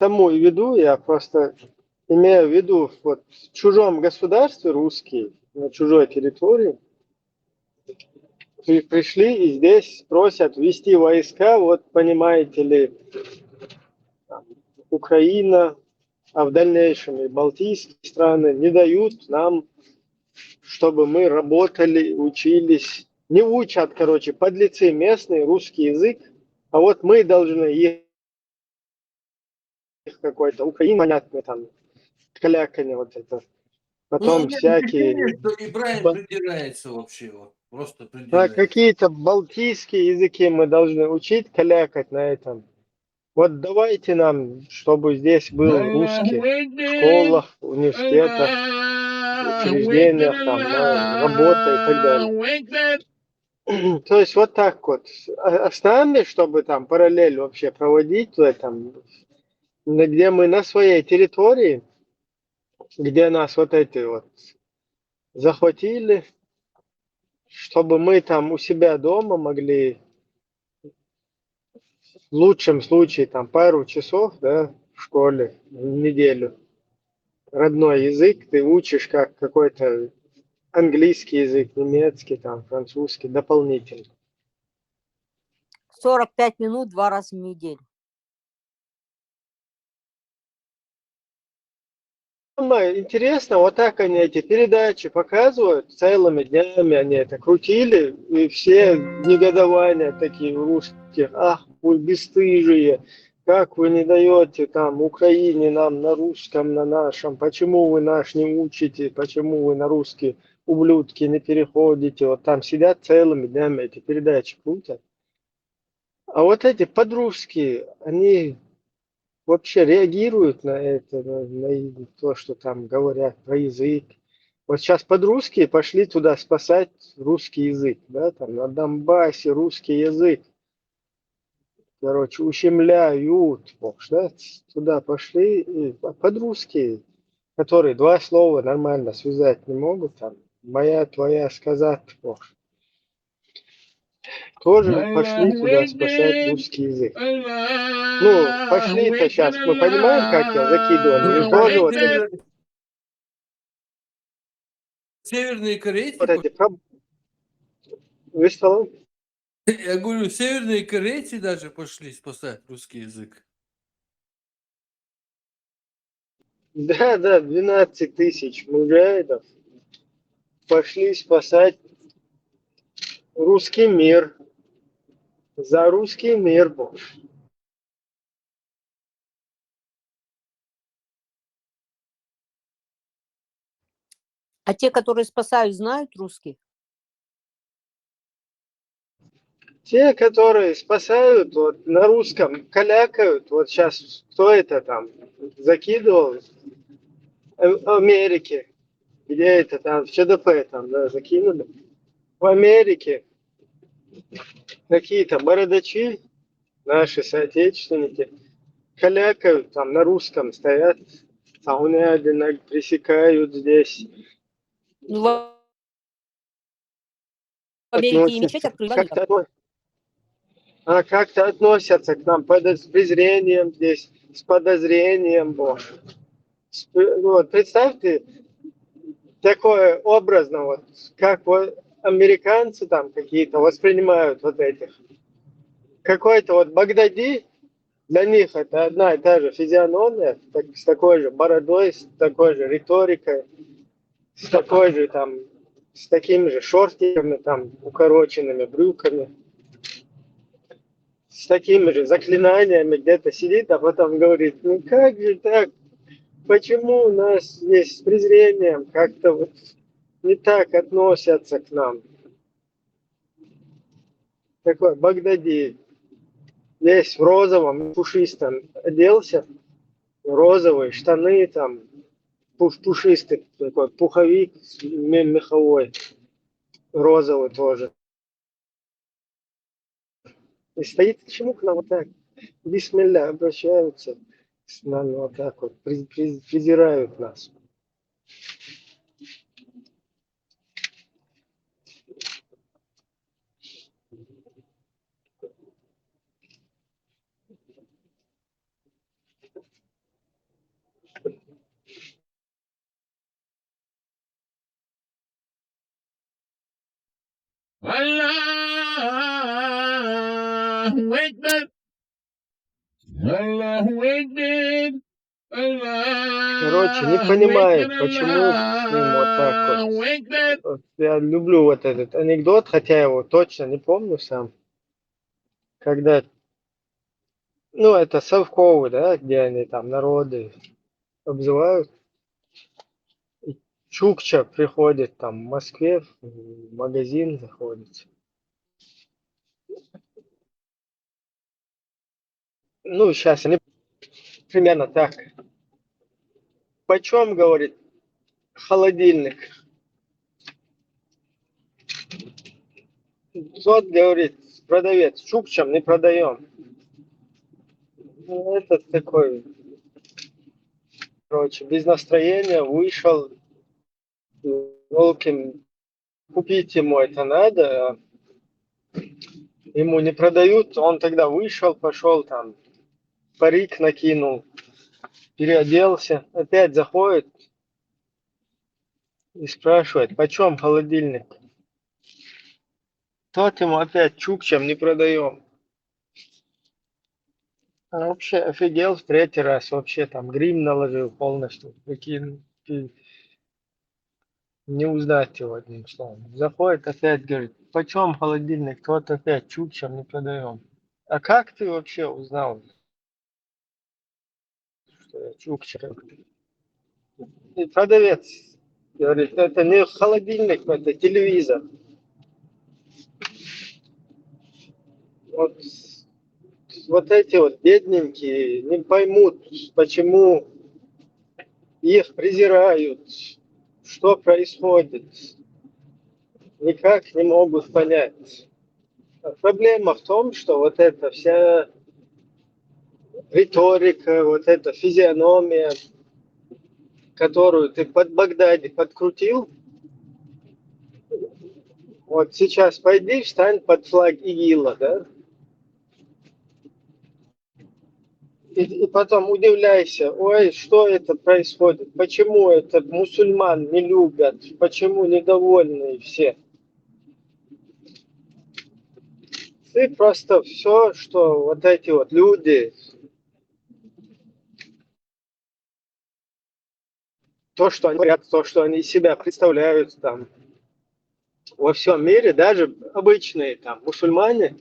тому и веду, я просто имею в виду, вот в чужом государстве русские, на чужой территории, пришли и здесь просят ввести войска, вот понимаете ли, Украина, а в дальнейшем и Балтийские страны не дают нам, чтобы мы работали, учились. Не учат, короче, подлецы местные русский язык, а вот мы должны их какой-то Украина, понятно, там, каляканье вот это. Ну, у Потом меня всякие впечатление, что Ибрагим придирается вообще, вот, просто а придирается. какие-то балтийские языки мы должны учить, калякать на этом. Вот давайте нам, чтобы здесь был русский в школах, университетах, учреждениях, там, на работа и так далее. То есть вот так вот. А с нами, чтобы там параллель вообще проводить в этом, где мы на своей территории, где нас вот эти вот захватили, чтобы мы там у себя дома могли в лучшем случае там пару часов, да, в школе в неделю. Родной язык ты учишь как какой-то английский язык, немецкий, там, французский, дополнительно. 45 минут 2 раза в неделю. Самое интересно, вот так они эти передачи показывают, целыми днями они это крутили, и все негодования такие русские, ах, вы бесстыжие, как вы не даете там Украине нам на русском, на нашем, почему вы наш не учите, почему вы на русский ублюдки не переходите, вот там сидят целыми днями эти передачи крутят. А вот эти подружские, они вообще реагируют на это, на то, что там говорят про язык. Вот сейчас подрусские пошли туда спасать русский язык, да, там на Донбассе русский язык, короче, ущемляют, да, туда пошли и подрусские, которые два слова нормально связать не могут, там, моя, твоя, сказать, тоже пошли туда спасать русский язык. Ну, пошли-то сейчас, мы понимаем, как я закидывали, им тоже вот эти, Северные корейцы, вот эти вы что? я говорю, северные корейцы даже пошли спасать русский язык. Да, 12 тысяч мужайдов пошли спасать русский мир. За русский мир был. А те, которые спасают, знают русский? Те, которые спасают, вот на русском калякают, вот сейчас кто это там закидывал в Америке, где это там в ЧДП там, да, закинули. В Америке какие-то бородачи, наши соотечественники, калякают там на русском стоят, саунядина пресекают здесь. Ну, в Америке и мечеть открыли. Как-то относятся к нам с презрением здесь, с подозрением. Вот, представьте, такое образно, вот, как вот американцы там какие-то воспринимают вот этих. Какой-то вот Багдади, для них это одна и та же физиономия, с такой же бородой, с такой же риторикой, с такой же там, с такими же шортиками, там, укороченными брюками, с такими же заклинаниями где-то сидит, а потом говорит, ну как же так, почему у нас здесь с презрением как-то вот не так относятся к нам. Такой Багдади, весь в розовом, пушистом оделся, розовые штаны там, пушистый такой пуховик меховой, розовый тоже. И стоит, почему к нам вот так, бисмилля, обращаются с нами вот так вот, презирают нас. Allahu Akbar. Allahu Akbar. Короче, не Allahu понимает, Akbar. почему с ним вот так вот. Allahu Akbar. Вот я люблю вот этот анекдот, хотя я его точно не помню сам. Когда, ну, это совковый, да, где они там народы обзывают. И Чукча приходит там в Москве, в магазин заходит. Ну, сейчас они примерно так. Почем, говорит, холодильник? Тот говорит, продавец, чукчам не продаем. Ну, этот такой, короче, без настроения вышел, волкин, купить ему это надо, а ему не продают, он тогда вышел, пошел там, парик накинул, переоделся, опять заходит и спрашивает, почем холодильник? Тот ему опять чукчам не продаем. А вообще офигел в третий раз, вообще там грим наложил полностью, прикинь, не узнать его одним словом. Заходит опять, говорит, почем холодильник? Тот опять чукчам не продаем. А как ты вообще узнал, что я чукча? И продавец говорит, это не холодильник, это телевизор. Вот, вот эти вот бедненькие не поймут, почему их презирают, что происходит. Никак не могут понять. А проблема в том, что вот эта вся риторика, вот эта физиономия, которую ты под Багдаде подкрутил, вот сейчас пойди, встань под флаг ИГИЛа, да, и потом удивляйся, ой, что это происходит, почему это мусульман не любят, почему недовольны все. Ты просто все, что вот эти вот люди, то, что они говорят, то, что они из себя представляют там во всем мире, даже обычные там мусульмане,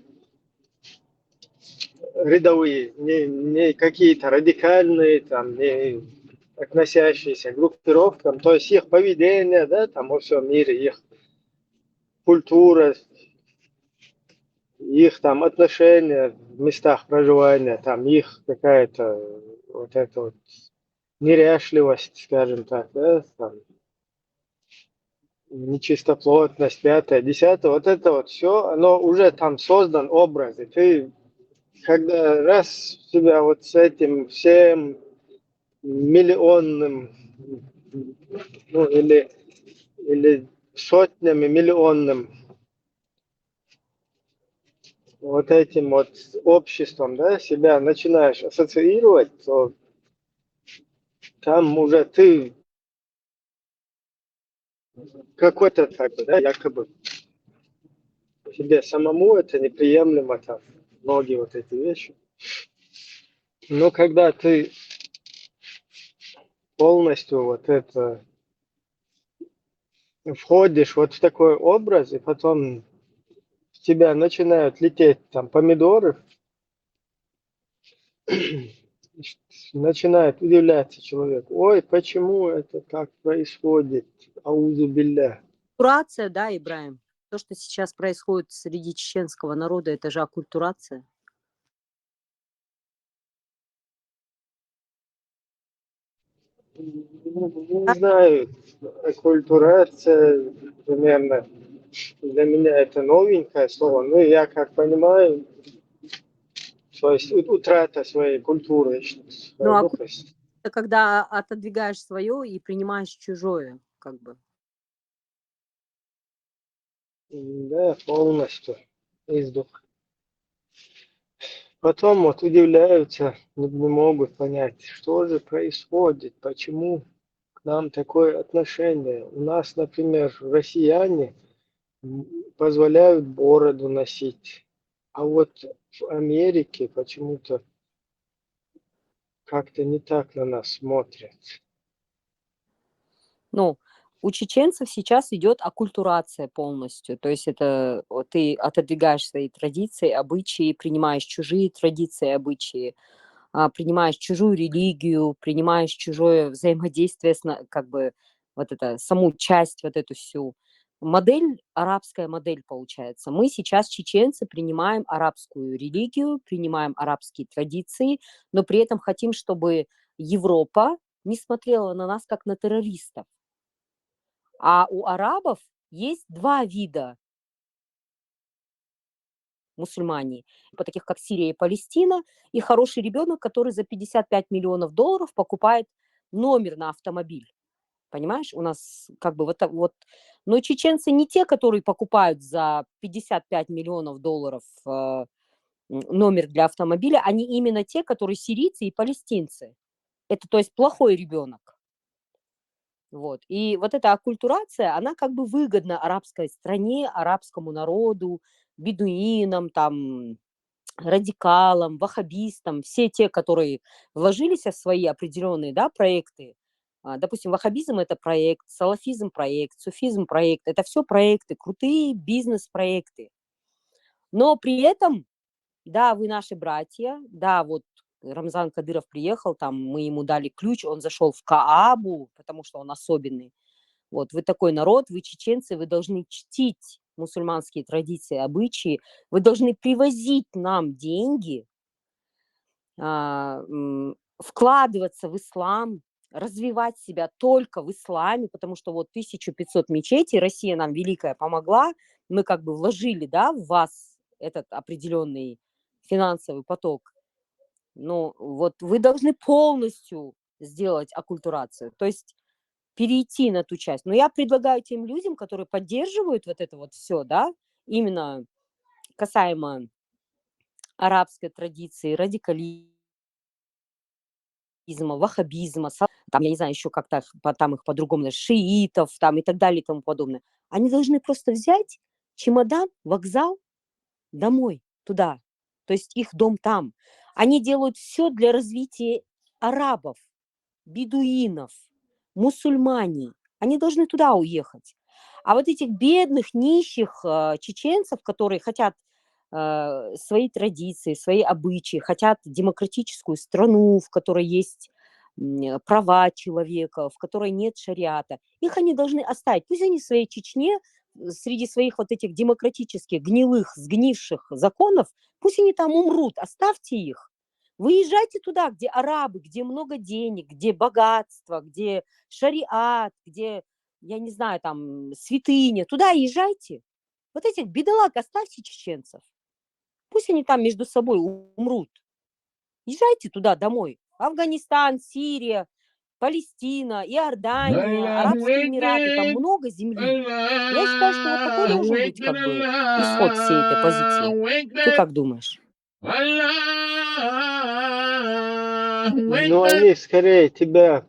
рядовые, не какие-то радикальные, там, не относящиеся к группировкам, то есть их поведение, да, там во всем мире, их культура, их там отношения в местах проживания, там их какая-то вот эта вот неряшливость, скажем так, да, там, нечистоплотность, пятое, десятое, вот это вот все, оно уже там создан образ, и ты, когда раз себя вот с этим всем миллионным, ну, или сотнями миллионным вот этим вот обществом, да, себя начинаешь ассоциировать, то там уже ты какой-то такой, да, якобы тебе самому это неприемлемо, там, многие вот эти вещи. Но когда ты полностью вот это входишь вот в такой образ, и потом в тебя начинают лететь там помидоры, начинает удивляться человек. Ой, почему это так происходит? Аузу билля. Аккультурация, да, Ибраим? То, что сейчас происходит среди чеченского народа, это же аккультурация. Не знаю, аккультурация примерно для меня это новенькое слово. Ну, я как понимаю, то есть утрата своей культуры, Но ну, то есть, это когда отодвигаешь свое и принимаешь чужое, как бы. да, полностью издух. Потом вот удивляются, не могут понять, что же происходит, почему к нам такое отношение. У нас, например, россияне позволяют бороду носить. А вот в Америке почему-то как-то не так на нас смотрят. Ну, у чеченцев сейчас идет оккультурация полностью. То есть это вот ты отодвигаешь свои традиции, обычаи, принимаешь чужие традиции, обычаи, принимаешь чужую религию, принимаешь чужое взаимодействие, как бы вот это, саму часть вот эту всю. Модель, арабская модель получается. Мы сейчас, чеченцы, принимаем арабскую религию, принимаем арабские традиции, но при этом хотим, чтобы Европа не смотрела на нас как на террористов. А у арабов есть два вида мусульмане, таких как Сирия и Палестина, и хороший ребенок, который за 55 миллионов долларов покупает номер на автомобиль. Понимаешь, у нас как бы вот, вот. Но чеченцы не те, которые покупают за 55 миллионов долларов номер для автомобиля, они именно те, которые сирийцы и палестинцы. Это, то есть, плохой ребенок. Вот. И вот эта оккультурация, она как бы выгодна арабской стране, арабскому народу, бедуинам, там, радикалам, ваххабистам, все те, которые вложились в свои определенные, да, проекты. Допустим, ваххабизм – это проект, салафизм – проект, суфизм – проект. Это все проекты, крутые бизнес-проекты. Но при этом, да, вы наши братья, да, вот Рамзан Кадыров приехал, там мы ему дали ключ, он зашел в Каабу, потому что он особенный. Вот, вы такой народ, вы чеченцы, вы должны чтить мусульманские традиции, обычаи, вы должны привозить нам деньги, вкладываться в ислам, развивать себя только в исламе, потому что вот 1500 мечетей Россия нам великая помогла, мы как бы вложили, да, в вас этот определенный финансовый поток. Но вот вы должны полностью сделать оккультурацию, то есть перейти на ту часть. Но я предлагаю тем людям, которые поддерживают вот это вот все, да, именно касаемо арабской традиции, радикализма, ваххабизма, там, я не знаю, еще как-то там их по-другому, шиитов там и так далее и тому подобное. Они должны просто взять чемодан, вокзал, домой, туда. То есть их дом там. Они делают все для развития арабов, бедуинов, мусульмане. Они должны туда уехать. А вот этих бедных, нищих чеченцев, которые хотят свои традиции, свои обычаи, хотят демократическую страну, в которой есть права человека, в которой нет шариата, их они должны оставить. Пусть они в своей Чечне, среди своих вот этих демократических, гнилых, сгнивших законов, пусть они там умрут, оставьте их. Выезжайте туда, где арабы, где много денег, где богатство, где шариат, где, я не знаю, там, святыня. Туда езжайте. Вот этих бедолаг оставьте, чеченцев. Пусть они там между собой умрут. Езжайте туда домой. Афганистан, Сирия, Палестина, Иордания, Арабские Эмираты. Там много земли. Я считаю, что вот такой должен быть как бы исход всей этой позиции. Ты как думаешь? Но они скорее тебя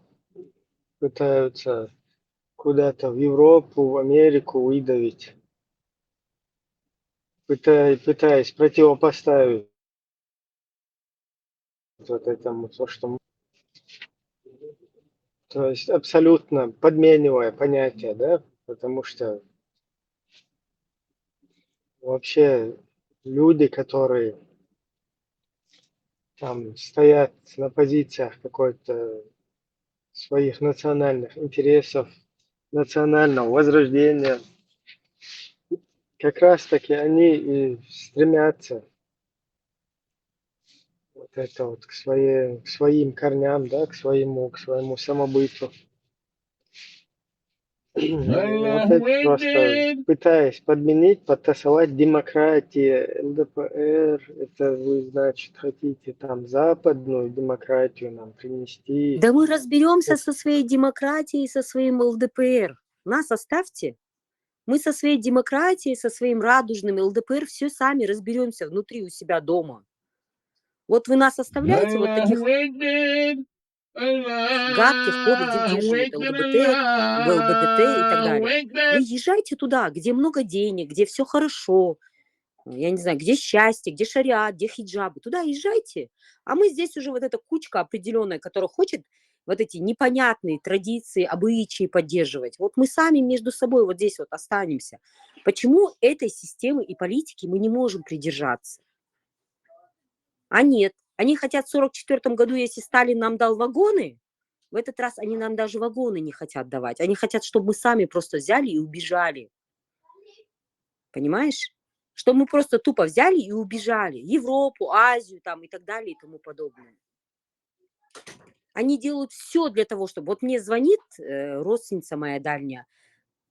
пытаются куда-то в Европу, в Америку выдавить, пытаясь противопоставить вот этому, то есть абсолютно подменивая понятие, да, потому что вообще люди, которые там стоят на позициях какой-то своих национальных интересов, национального возрождения, как раз таки они и стремятся вот это вот к своим корням, да, к своему самобыту. Вот это просто пытаясь подменить, подтасовать демократия, ЛДПР, это вы, значит, хотите там западную демократию нам принести. Да мы разберемся со своей демократией, со своим ЛДПР. Нас оставьте. Мы со своей демократией, со своим радужным ЛДПР все сами разберемся внутри у себя дома. Вот вы нас оставляете вот таких гадких, подлых, где удерживают ЛГБТ и так далее. Вы езжайте туда, где много денег, где все хорошо, я не знаю, где счастье, где шариат, где хиджабы. Туда езжайте. А мы здесь уже вот эта кучка определенная, которая хочет вот эти непонятные традиции, обычаи поддерживать. Вот мы сами между собой вот здесь вот останемся. Почему этой системы и политики мы не можем придержаться? А нет. Они хотят в 1944 году, если Сталин нам дал вагоны, в этот раз они нам даже вагоны не хотят давать. Они хотят, чтобы мы сами просто взяли и убежали. Понимаешь? Что мы просто тупо взяли и убежали. Европу, Азию там и так далее и тому подобное. Они делают все для того, чтобы... Вот мне звонит родственница моя дальняя,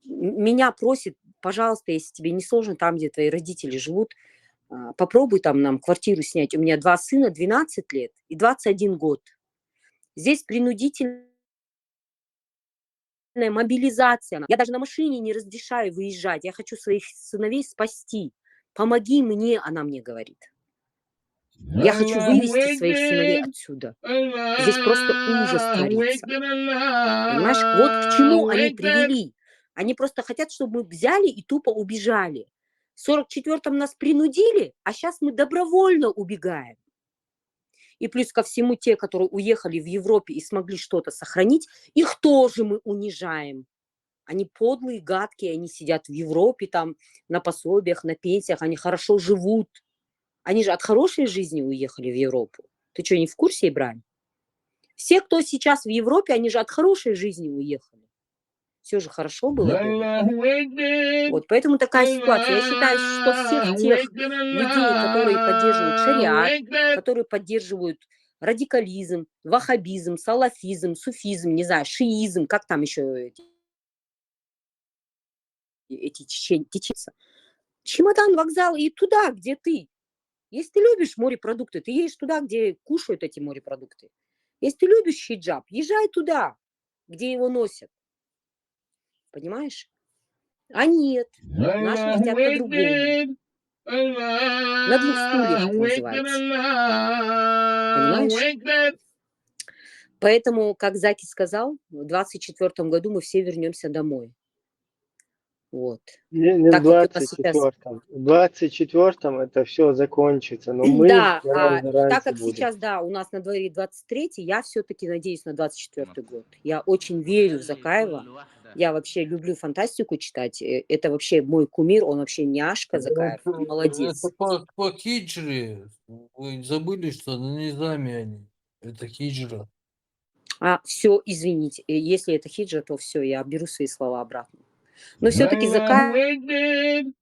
меня просит, пожалуйста, если тебе не сложно, там, где твои родители живут, попробуй там нам квартиру снять. У меня 2 сына, 12 лет и 21 год. Здесь принудительная мобилизация. Я даже на машине не разрешаю выезжать. Я хочу своих сыновей спасти. Помоги мне, она мне говорит. Я хочу вывести своих сыновей отсюда. Здесь просто ужас творится. Понимаешь? Вот к чему они привели. Они просто хотят, чтобы мы взяли и тупо убежали. В 1944-м нас принудили, а сейчас мы добровольно убегаем. И плюс ко всему те, которые уехали в Европе и смогли что-то сохранить, их тоже мы унижаем. Они подлые, гадкие, они сидят в Европе там на пособиях, на пенсиях, они хорошо живут. Они же от хорошей жизни уехали в Европу. Ты что, не в курсе, Ибрагим? Все, кто сейчас в Европе, они же от хорошей жизни уехали. Все же хорошо было. Вот, поэтому такая ситуация. Я считаю, что всех тех людей, которые поддерживают шариат, которые поддерживают радикализм, ваххабизм, салафизм, суфизм, не знаю, шиизм, как там еще эти течения. Чемодан, вокзал и туда, где ты. Если ты любишь морепродукты, ты едешь туда, где кушают эти морепродукты. Если ты любишь хиджаб, езжай туда, где его носят. Понимаешь? А нет, наши хотят по-другому. На 2 стульях это называется. Понимаешь? Поэтому, как Заки сказал, в 2024 году мы все вернемся домой. Вот. Не в Так как у нас сейчас... 24-м. В 24-м это все закончится, но мы Да, гораздо так раньше как будем. сейчас, да, у нас на дворе 23-й, я все-таки надеюсь на 24-й год. Я очень верю в Закаева. Я вообще люблю фантастику читать. Это вообще мой кумир, он вообще няшка Закаев. Он молодец. Это по хиджре. Вы забыли, что на низами они. Это хиджра. Все, извините, если это хиджа, то все, я беру свои слова обратно. Но все-таки Закаев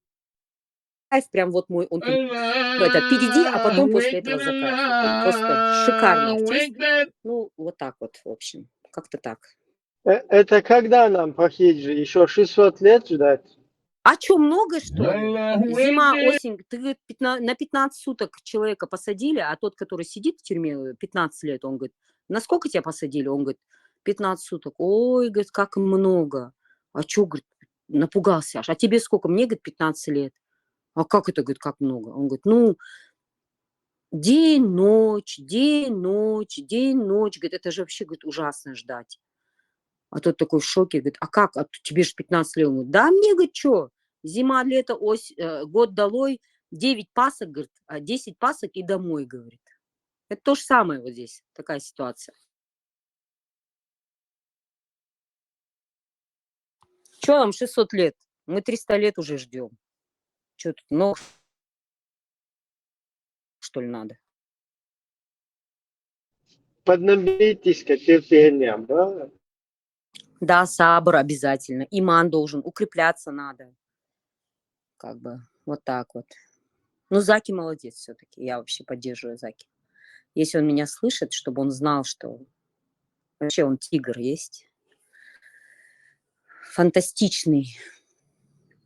прям вот мой, он это впереди, а потом после этого Закаев. Он просто шикарный артист. Ну, вот так вот, в общем, как-то так. Это когда нам по хиджи? Еще 600 лет ждать? А что, много, что ли? Зима, осень, ты говорит, на 15 суток человека посадили, а тот, который сидит в тюрьме 15 лет, он говорит, на сколько тебя посадили? Он говорит, 15 суток. Ой, говорит, как много. А что, говорит, напугался аж. А тебе сколько? Мне, говорит, 15 лет. А как это, говорит, как много? Он говорит, ну, день, ночь, день, ночь, день, ночь. Говорит, это же вообще, говорит, ужасно ждать. А тот такой в шоке, говорит, а как? А тебе же 15 лет. Он говорит, да мне, говорит, что? Зима, лето, год долой, 9 пасок, говорит, 10 пасок и домой, говорит. Это то же самое вот здесь, такая ситуация. Что нам 600 лет? Мы 300 лет уже ждем. Что тут много, что ли, надо? Поднаберитесь-ка терпением, да? Да, сабр обязательно. Иман должен, укрепляться надо. Как бы вот так вот. Ну, Заки молодец все-таки. Я вообще поддерживаю Заки. Если он меня слышит, чтобы он знал, что вообще он тигр есть. Фантастичный.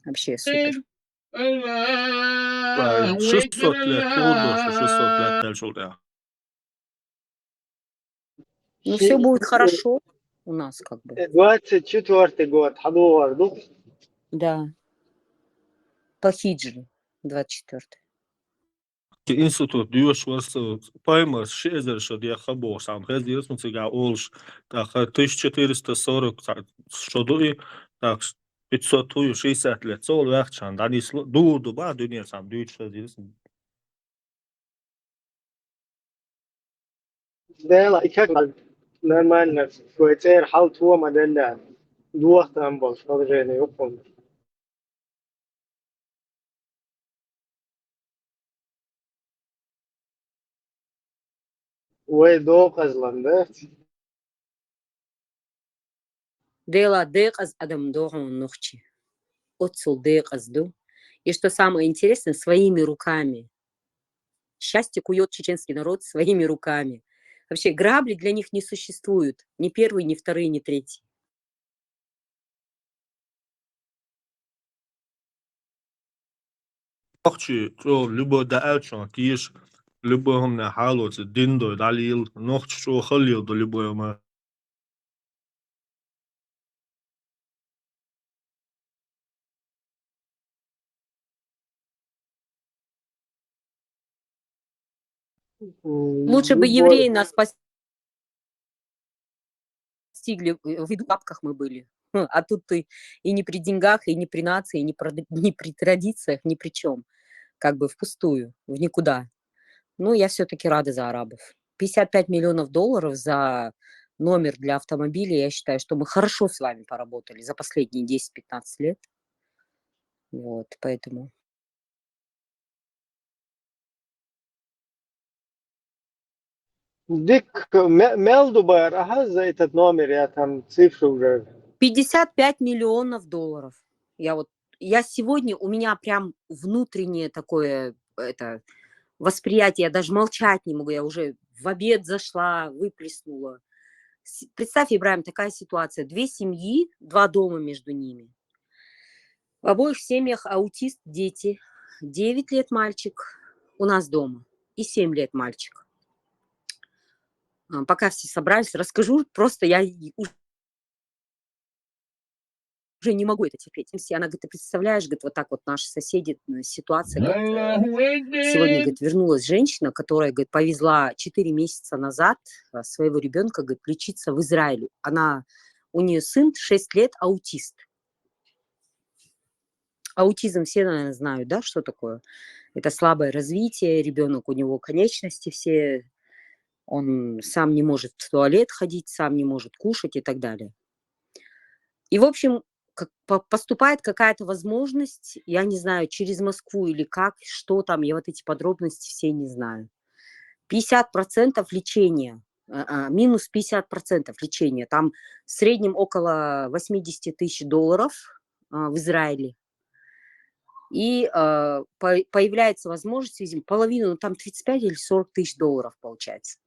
Вообще супер. 600 лет, трудно, что 600 лет дальше, да. Ну, все будет хорошо у нас как бы. 24-й год, Хадуар, ну? Да. По хиджре 24-й. Институт дюш was поймас шезерша диахабо сам хезирс муцига олш так 1440 что и так 560 лет сол вахчан данис дуду ба дуния сам дюч хезирс Да, и как нормально, швейцар حالت هو مدلع دوه там был, что же не помню. ويدو قزلان Дела деказ адам дохун нухчи. Отцул деказду. И что самое интересное, своими руками. Счастье кует чеченский народ своими руками. Вообще грабли для них не существуют. Ни первый, ни вторые, ни третий. Нохчи то любо да элчон тиш любо хомна халоц диндо далил нохч что халил до любо ма Лучше бы евреи нас постигли, в бабках мы были. А тут ты и не при деньгах, и не при нации, и не при традициях, ни при чем. Как бы впустую, в никуда. Ну, я все-таки рада за арабов. 55 миллионов долларов за номер для автомобиля, я считаю, что мы хорошо с вами поработали за последние 10-15 лет. Вот, поэтому... Дик Мелдубар, ага, за этот номер я там цифру уже. 55 миллионов долларов. Я сегодня, у меня прям внутреннее такое восприятие, я даже молчать не могу, я уже в обед зашла, выплеснула. Представь, Ибраим, такая ситуация. 2 семьи, 2 дома между ними. В обоих семьях аутист, дети. 9 лет мальчик у нас дома и 7 лет мальчик. Пока все собрались, расскажу, просто я уже не могу это терпеть. Она говорит, ты представляешь, говорит, вот так вот наши соседи, ситуация, говорит, сегодня, говорит, вернулась женщина, которая, говорит, повезла 4 месяца назад своего ребенка, говорит, лечиться в Израиле. У нее сын 6 лет, аутист. Аутизм все, наверное, знают, да, что такое? Это слабое развитие, ребенок, у него конечности все, он сам не может в туалет ходить, сам не может кушать и так далее. И, в общем, поступает какая-то возможность, я не знаю, через Москву или как, что там, я вот эти подробности все не знаю. 50% лечения, минус 50% лечения, там в среднем около 80 тысяч долларов в Израиле. И появляется возможность, видимо, половину, ну там 35 или 40 тысяч долларов получается.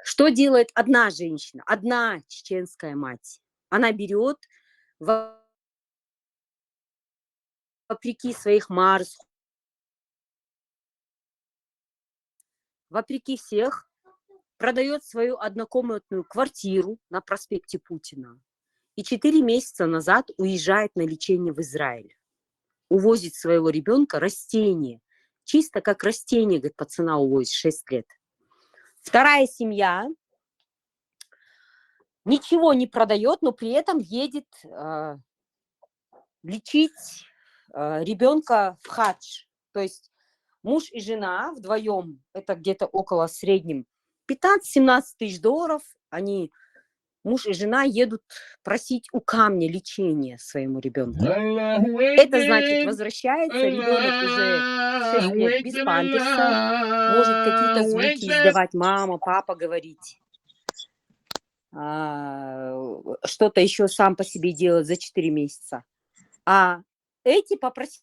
Что делает одна женщина, одна чеченская мать? Она берет, вопреки своих марс, вопреки всех, продает свою однокомнатную квартиру на проспекте Путина и 4 месяца назад уезжает на лечение в Израиль. Увозит своего ребенка растение. Чисто как растение, говорит, пацана увозит 6 лет. Вторая семья ничего не продает, но при этом едет лечить ребенка в хадж. То есть муж и жена вдвоем, это где-то около среднем 15-17 тысяч долларов, муж и жена едут просить у камня лечения своему ребенку. Это значит, возвращается ребенок уже 6 лет без памперса, может какие-то звуки издавать, мама, папа говорить, что-то еще сам по себе делать за 4 месяца. А эти попросили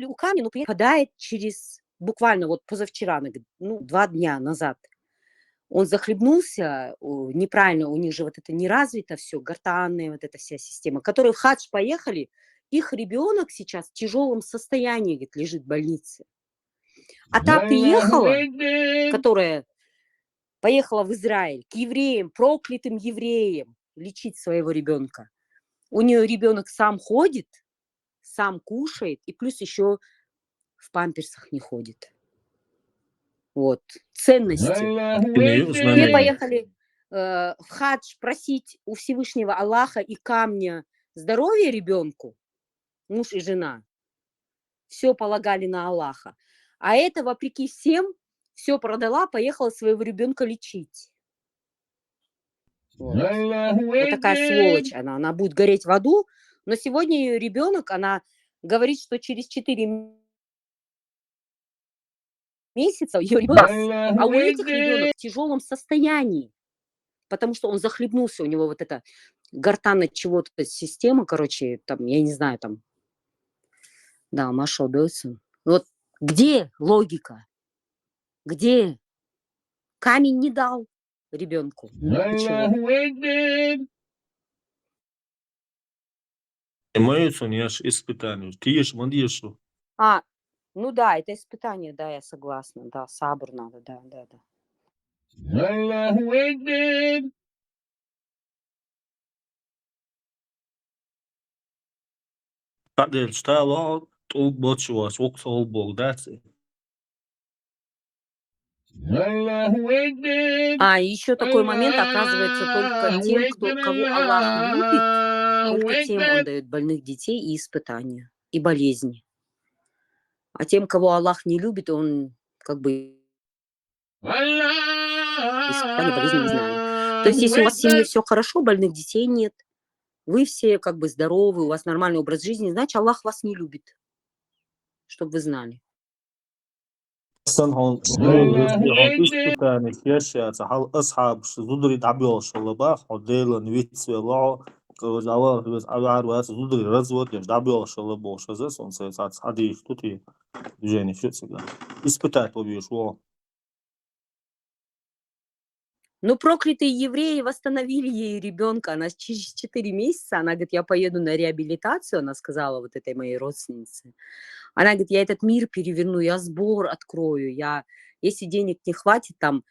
у камня, но попадает через буквально вот позавчера, 2 дня назад. Он захлебнулся, неправильно, у них же вот это не развито все, гортанная вот эта вся система, которые в хадж поехали, их ребенок сейчас в тяжелом состоянии, говорит, лежит в больнице. А та приехала, которая поехала в Израиль к евреям, проклятым евреям, лечить своего ребенка. У нее ребенок сам ходит, сам кушает, и плюс еще в памперсах не ходит. Вот. Ценности. Allahu Все Знамение. поехали в хадж просить у Всевышнего Аллаха и камня здоровья ребенку, муж и жена. Все полагали на Аллаха. А это, вопреки всем, все продала, поехала своего ребенка лечить. Вот. Вот такая сволочь она. Она будет гореть в аду. Но сегодня ее ребенок, она говорит, что через 4 месяца ее ребенок, а у этих ребенок в тяжелом состоянии, потому что он захлебнулся, у него вот эта гортанная чего-то система, короче, там, я не знаю, там, да, Маша Дойсон. Вот где логика? Где? Камень не дал ребенку. Ничего. Имеются испытания. Ты ешь, он ешь. А, ну да, это испытание, да, я согласна, да, сабр надо, да. Cadê está lá, tu botou as walks all ball, that's it. А, еще такой момент, оказывается, только тем, кого Аллах любит, только тем он дает больных детей и испытания, и болезни. А тем, кого Аллах не любит, он как бы испытания, болезни не знаю. То есть, если у вас в семье все хорошо, больных детей нет, вы все как бы здоровы, у вас нормальный образ жизни, значит, Аллах вас не любит, чтобы вы знали. أصلا هون испытания yaşayacak. Hal أصحاب زودري تعبير شو بقى حديلا نويت ولا كوزاوا بس أبعد وقت زودري رزوت يش تعبير شو بوش هذا سون ساعات عادي شتوتي جاني شو تسيقا испытать побьешь. Ну, проклятые евреи восстановили ей ребенка. Она через 4 месяца, она говорит, я поеду на реабилитацию, она сказала вот этой моей родственнице. Она говорит, я этот мир переверну, я сбор открою, если денег не хватит там,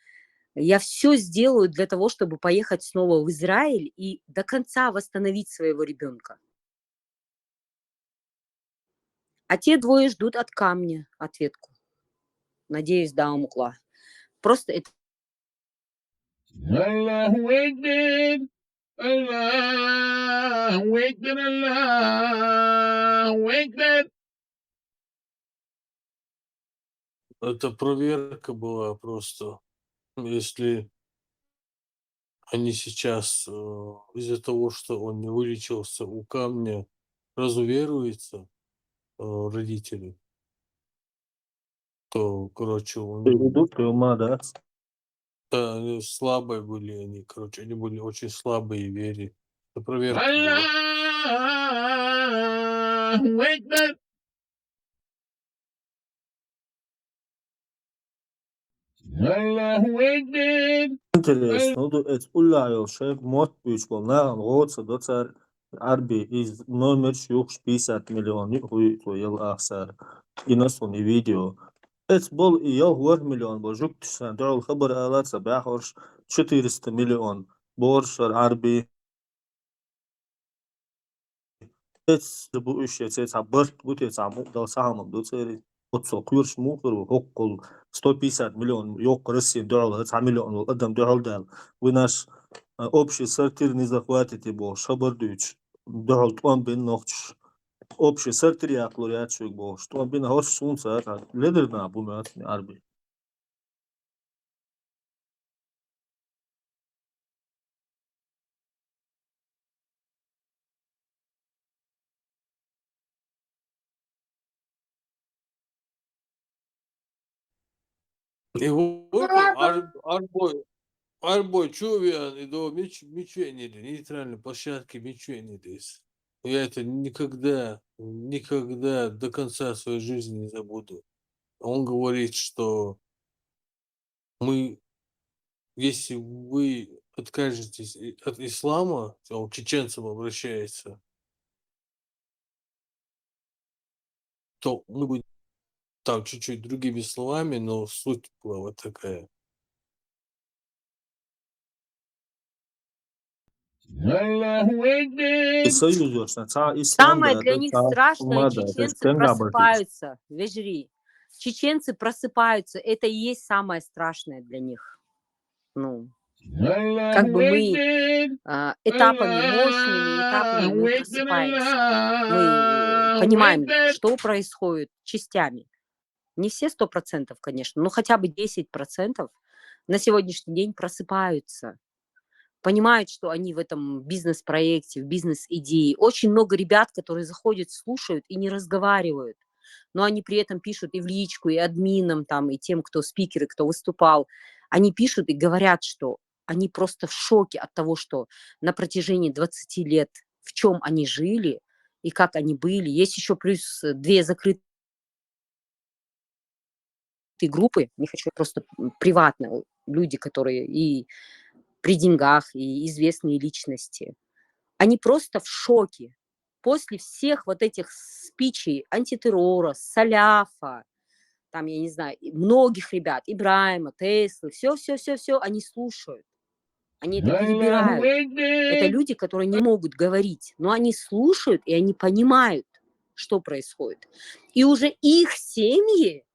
я все сделаю для того, чтобы поехать снова в Израиль и до конца восстановить своего ребенка. А те двое ждут от камня ответку. Надеюсь, да, умукла. Просто это Allahu Akbar. Allahu Akbar. Allahu Akbar. Это проверка была просто. Если они сейчас из-за того, что он не вылечился у камня, разуверуются родители, то, короче, Идут и ума, да? да, они слабые были они, короче, они были очень слабые в вере. Это проверка была. Allahu Akbar. Allahu Akbar. Интересно, ну это шеф мод пичкал, на гоца доцар арби из номер 50 миллионов ел ахсар. И нас он и видео. Это был и я 1 миллион, божук тисан, дал хабар алат сабах 400 миллион. Боршар арби. Это bu iş yetse bırt bu tesa dal sahamım doçeri. Otso kuyurş muhur hokkol 150 миллион yok Россия доллар 9 миллион قدام доллар дал. Вынаш общий сортир не захватит его шабардуч. Доллар он бин нохч. Общий сортир я клориат шук бо. Что он бин хош сунца лидер на бумат арби. И вот Арбой, Чувиан и до Мичуэниды, нейтральной площадки Мичуэнидис. Я это никогда до конца своей жизни не забуду. Он говорит, что если вы откажетесь от ислама, он к чеченцам обращается, то мы будем там чуть-чуть другими словами, но суть была вот такая. Allahu Akbar. И союз ёшна, ца ислам самое да, для них ца страшное, умада, чеченцы тенга бартис. просыпаются, вежри. чеченцы просыпаются. Это и есть самое страшное для них. Ну, как Allahu бы мы Akbar. этапами, мощными этапами мы Allahu просыпаемся. Мы Akbar. понимаем, Allahu Akbar. что происходит частями. Не все 100%, конечно, но хотя бы 10% на сегодняшний день просыпаются. Понимают, что они в этом бизнес-проекте, в бизнес-идее. Очень много ребят, которые заходят, слушают и не разговаривают. Но они при этом пишут и в личку, и админам, там, и тем, кто спикеры, кто выступал. Они пишут и говорят, что они просто в шоке от того, что на протяжении 20 лет в чем они жили и как они были. Есть еще плюс 2 закрытые группы, не хочу просто приватно, люди, которые и при деньгах, и известные личности. Они просто в шоке. После всех вот этих спичей антитеррора, Саляфа, там, я не знаю, многих ребят, Ибраима, Теслы, все, они слушают. Они это Allahu перебирают. Это Akbar. люди, которые не могут говорить, но они слушают, и они понимают, что происходит. И уже их семьи,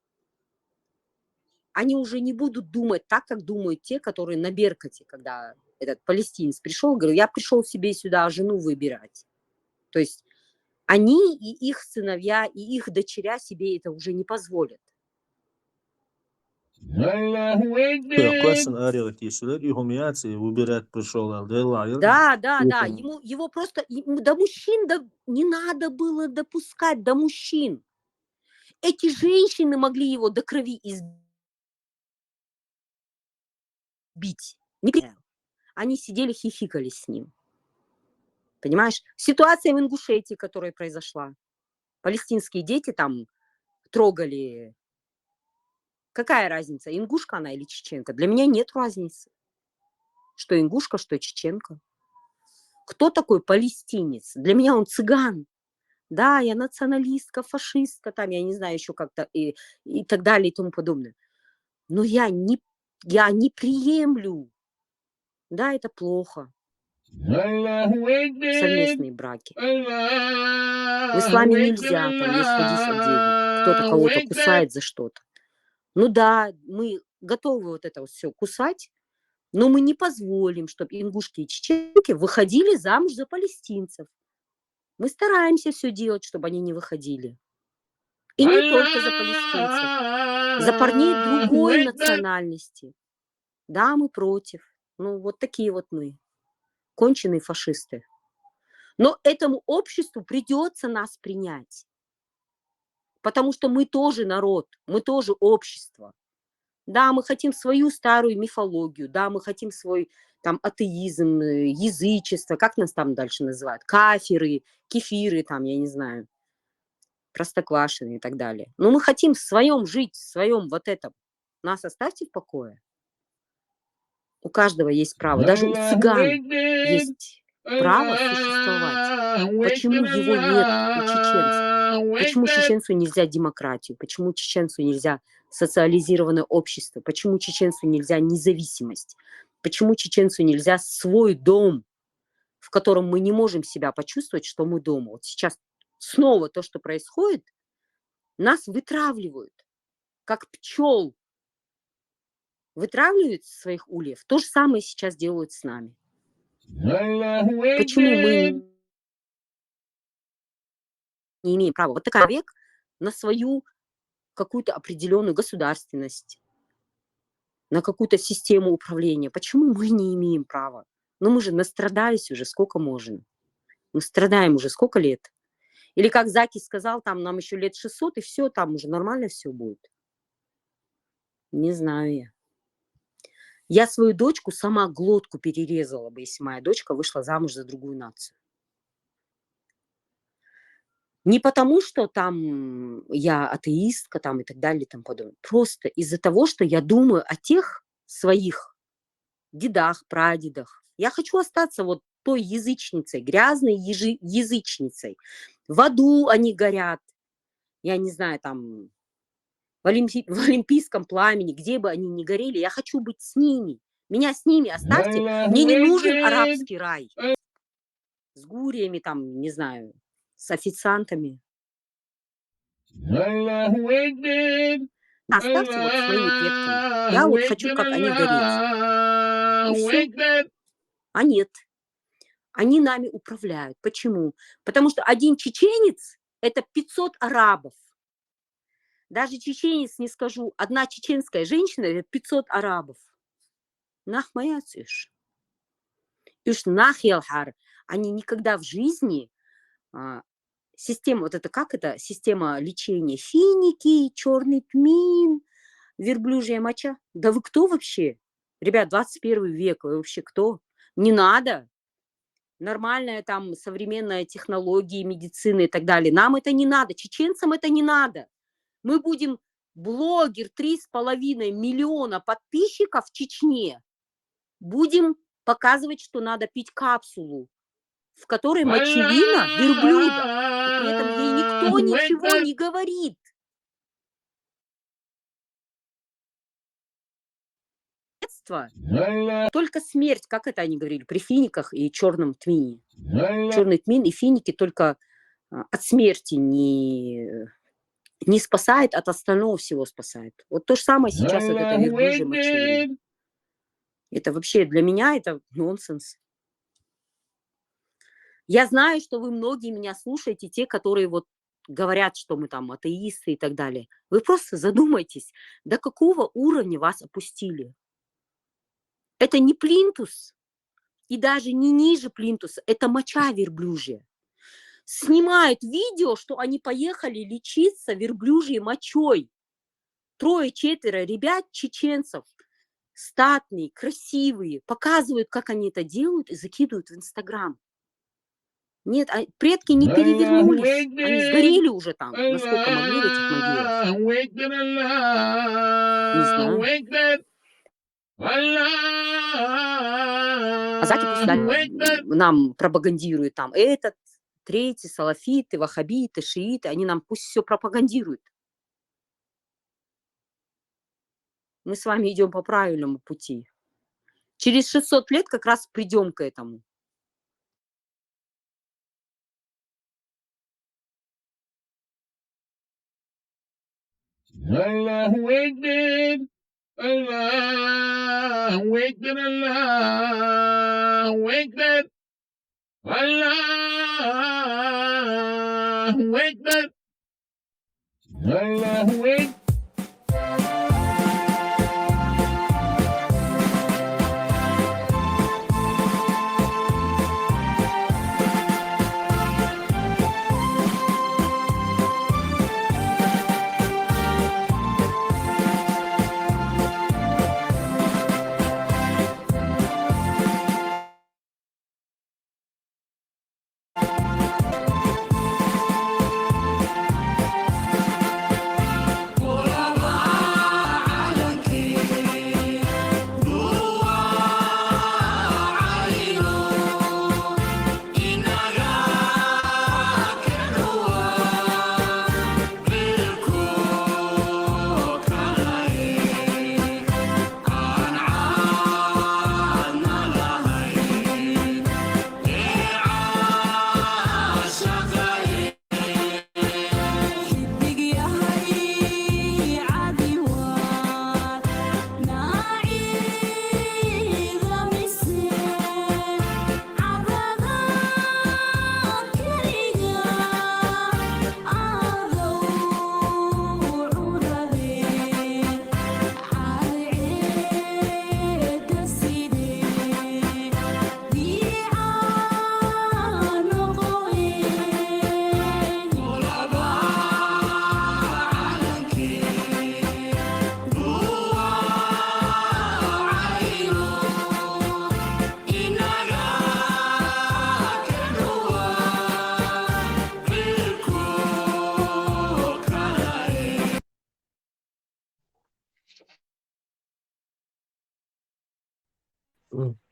они уже не будут думать так, как думают те, которые на Беркуте, когда этот палестинец пришел, говорил, я пришел себе сюда жену выбирать. То есть они и их сыновья, и их дочеря себе это уже не позволят. Allahu Akbar. Классно орел кишер, и хумиации выбирать пришел, да, Да, это- его просто, до мужчин не надо было допускать, до мужчин. Эти женщины могли его до крови избить. Они сидели, хихикали с ним. Понимаешь? Ситуация в Ингушетии, которая произошла. Палестинские дети там трогали. Какая разница, ингушка она или чеченка? Для меня нет разницы. Что ингушка, что чеченка. Кто такой палестинец? Для меня он цыган. Да, я националистка, фашистка, там, я не знаю, еще как-то и так далее и тому подобное. Но я не приемлю. Да, это плохо. Allahu Akbar. Совместные браки. В Allahu исламе нельзя, там есть хадис отдельно. Кто-то кого-то Akbar. кусает за что-то. Ну да, мы готовы вот это вот все кусать, но мы не позволим, чтобы ингушки и чеченки выходили замуж за палестинцев. Мы стараемся все делать, чтобы они не выходили. И не только за палестинцев, за парней другой Allahu Akbar. национальности. Да, мы против. Ну, вот такие вот мы. Конченые фашисты. Но этому обществу придется нас принять. Потому что мы тоже народ, мы тоже общество. Да, мы хотим свою старую мифологию, да, мы хотим свой там атеизм, язычество, как нас там дальше называют, кафиры, кефиры, там, я не знаю, простоквашины и так далее. Но мы хотим в своем жить, в своем вот этом. Нас оставьте в покое. У каждого есть право, даже у цыган есть право существовать. Почему его нет у чеченцев? Почему чеченцу нельзя демократию? Почему чеченцу нельзя социализированное общество? Почему чеченцу нельзя независимость? Почему чеченцу нельзя свой дом, в котором мы не можем себя почувствовать, что мы дома? Вот сейчас снова то, что происходит, нас вытравливают, как пчел вытравливают из своих ульев. То же самое сейчас делают с нами. Allahu Почему Akbar. мы не имеем права? Вот такой век на свою какую-то определенную государственность, на какую-то систему управления. Почему мы не имеем права? Ну, мы же настрадались уже, сколько можно. Мы страдаем уже сколько лет. Или, как Заки сказал, там нам еще лет 600, и все, там уже нормально все будет. Не знаю я. Я свою дочку сама глотку перерезала бы, если моя дочка вышла замуж за другую нацию. Не потому, что там я атеистка там, и так далее и тому подобное. Просто из-за того, что я думаю о тех своих дедах, прадедах. Я хочу остаться вот той язычницей, грязной язычницей. В аду они горят. Я не знаю, там в олимпийском пламени, где бы они ни горели, я хочу быть с ними. Меня с ними оставьте. Мне не нужен арабский рай. С гуриями, там, не знаю, с официантами. Allahu Akbar. Оставьте вот своими клетками. Я вот хочу, как они, гореть. И Allahu все. Akbar. А нет. Они нами управляют. Почему? Потому что один чеченец – это 500 арабов. Даже чеченец не скажу. Одна чеченская женщина – это 500 арабов. Нах моя цыш. И уж нахилхар. Они никогда в жизни система, вот это как это? Система лечения. Финики, черный тмин, верблюжья моча. Да вы кто вообще? Ребят, 21 век, вы вообще кто? Не надо. Нормальная там современная технологии, медицины и так далее. Нам это не надо, чеченцам это не надо. Мы будем блогер 3,5 миллиона подписчиков в Чечне. Будем показывать, что надо пить капсулу, в которой мочевина верблюда. И при этом ей никто ничего не говорит. Только смерть, как это они говорили, при финиках и черном тмине. Черный тмин и финики только от смерти не спасает, от остального всего спасает. Вот то же самое сейчас от этой верблюжьей мочевины. Это вообще для меня это нонсенс. Я знаю, что вы многие меня слушаете, те, которые вот говорят, что мы там атеисты и так далее. Вы просто задумайтесь, до какого уровня вас опустили. Это не плинтус, и даже не ниже плинтуса, это моча верблюжья. Снимают видео, что они поехали лечиться верблюжьей мочой. 3-4 ребят, чеченцев, статные, красивые, показывают, как они это делают и закидывают в Инстаграм. Нет, предки не перевернулись, они сгорели уже там, насколько могли в этих могилах. Не знаю. А знаете, пусть нам пропагандируют там этот, третий, салафиты, ваххабиты, шииты, они нам пусть все пропагандируют. Мы с вами идем по правильному пути. Через 600 лет как раз придем к этому. Allahu Akbar. Allahu Akbar. Allahu Akbar. Allahu Akbar. Allahu Akbar.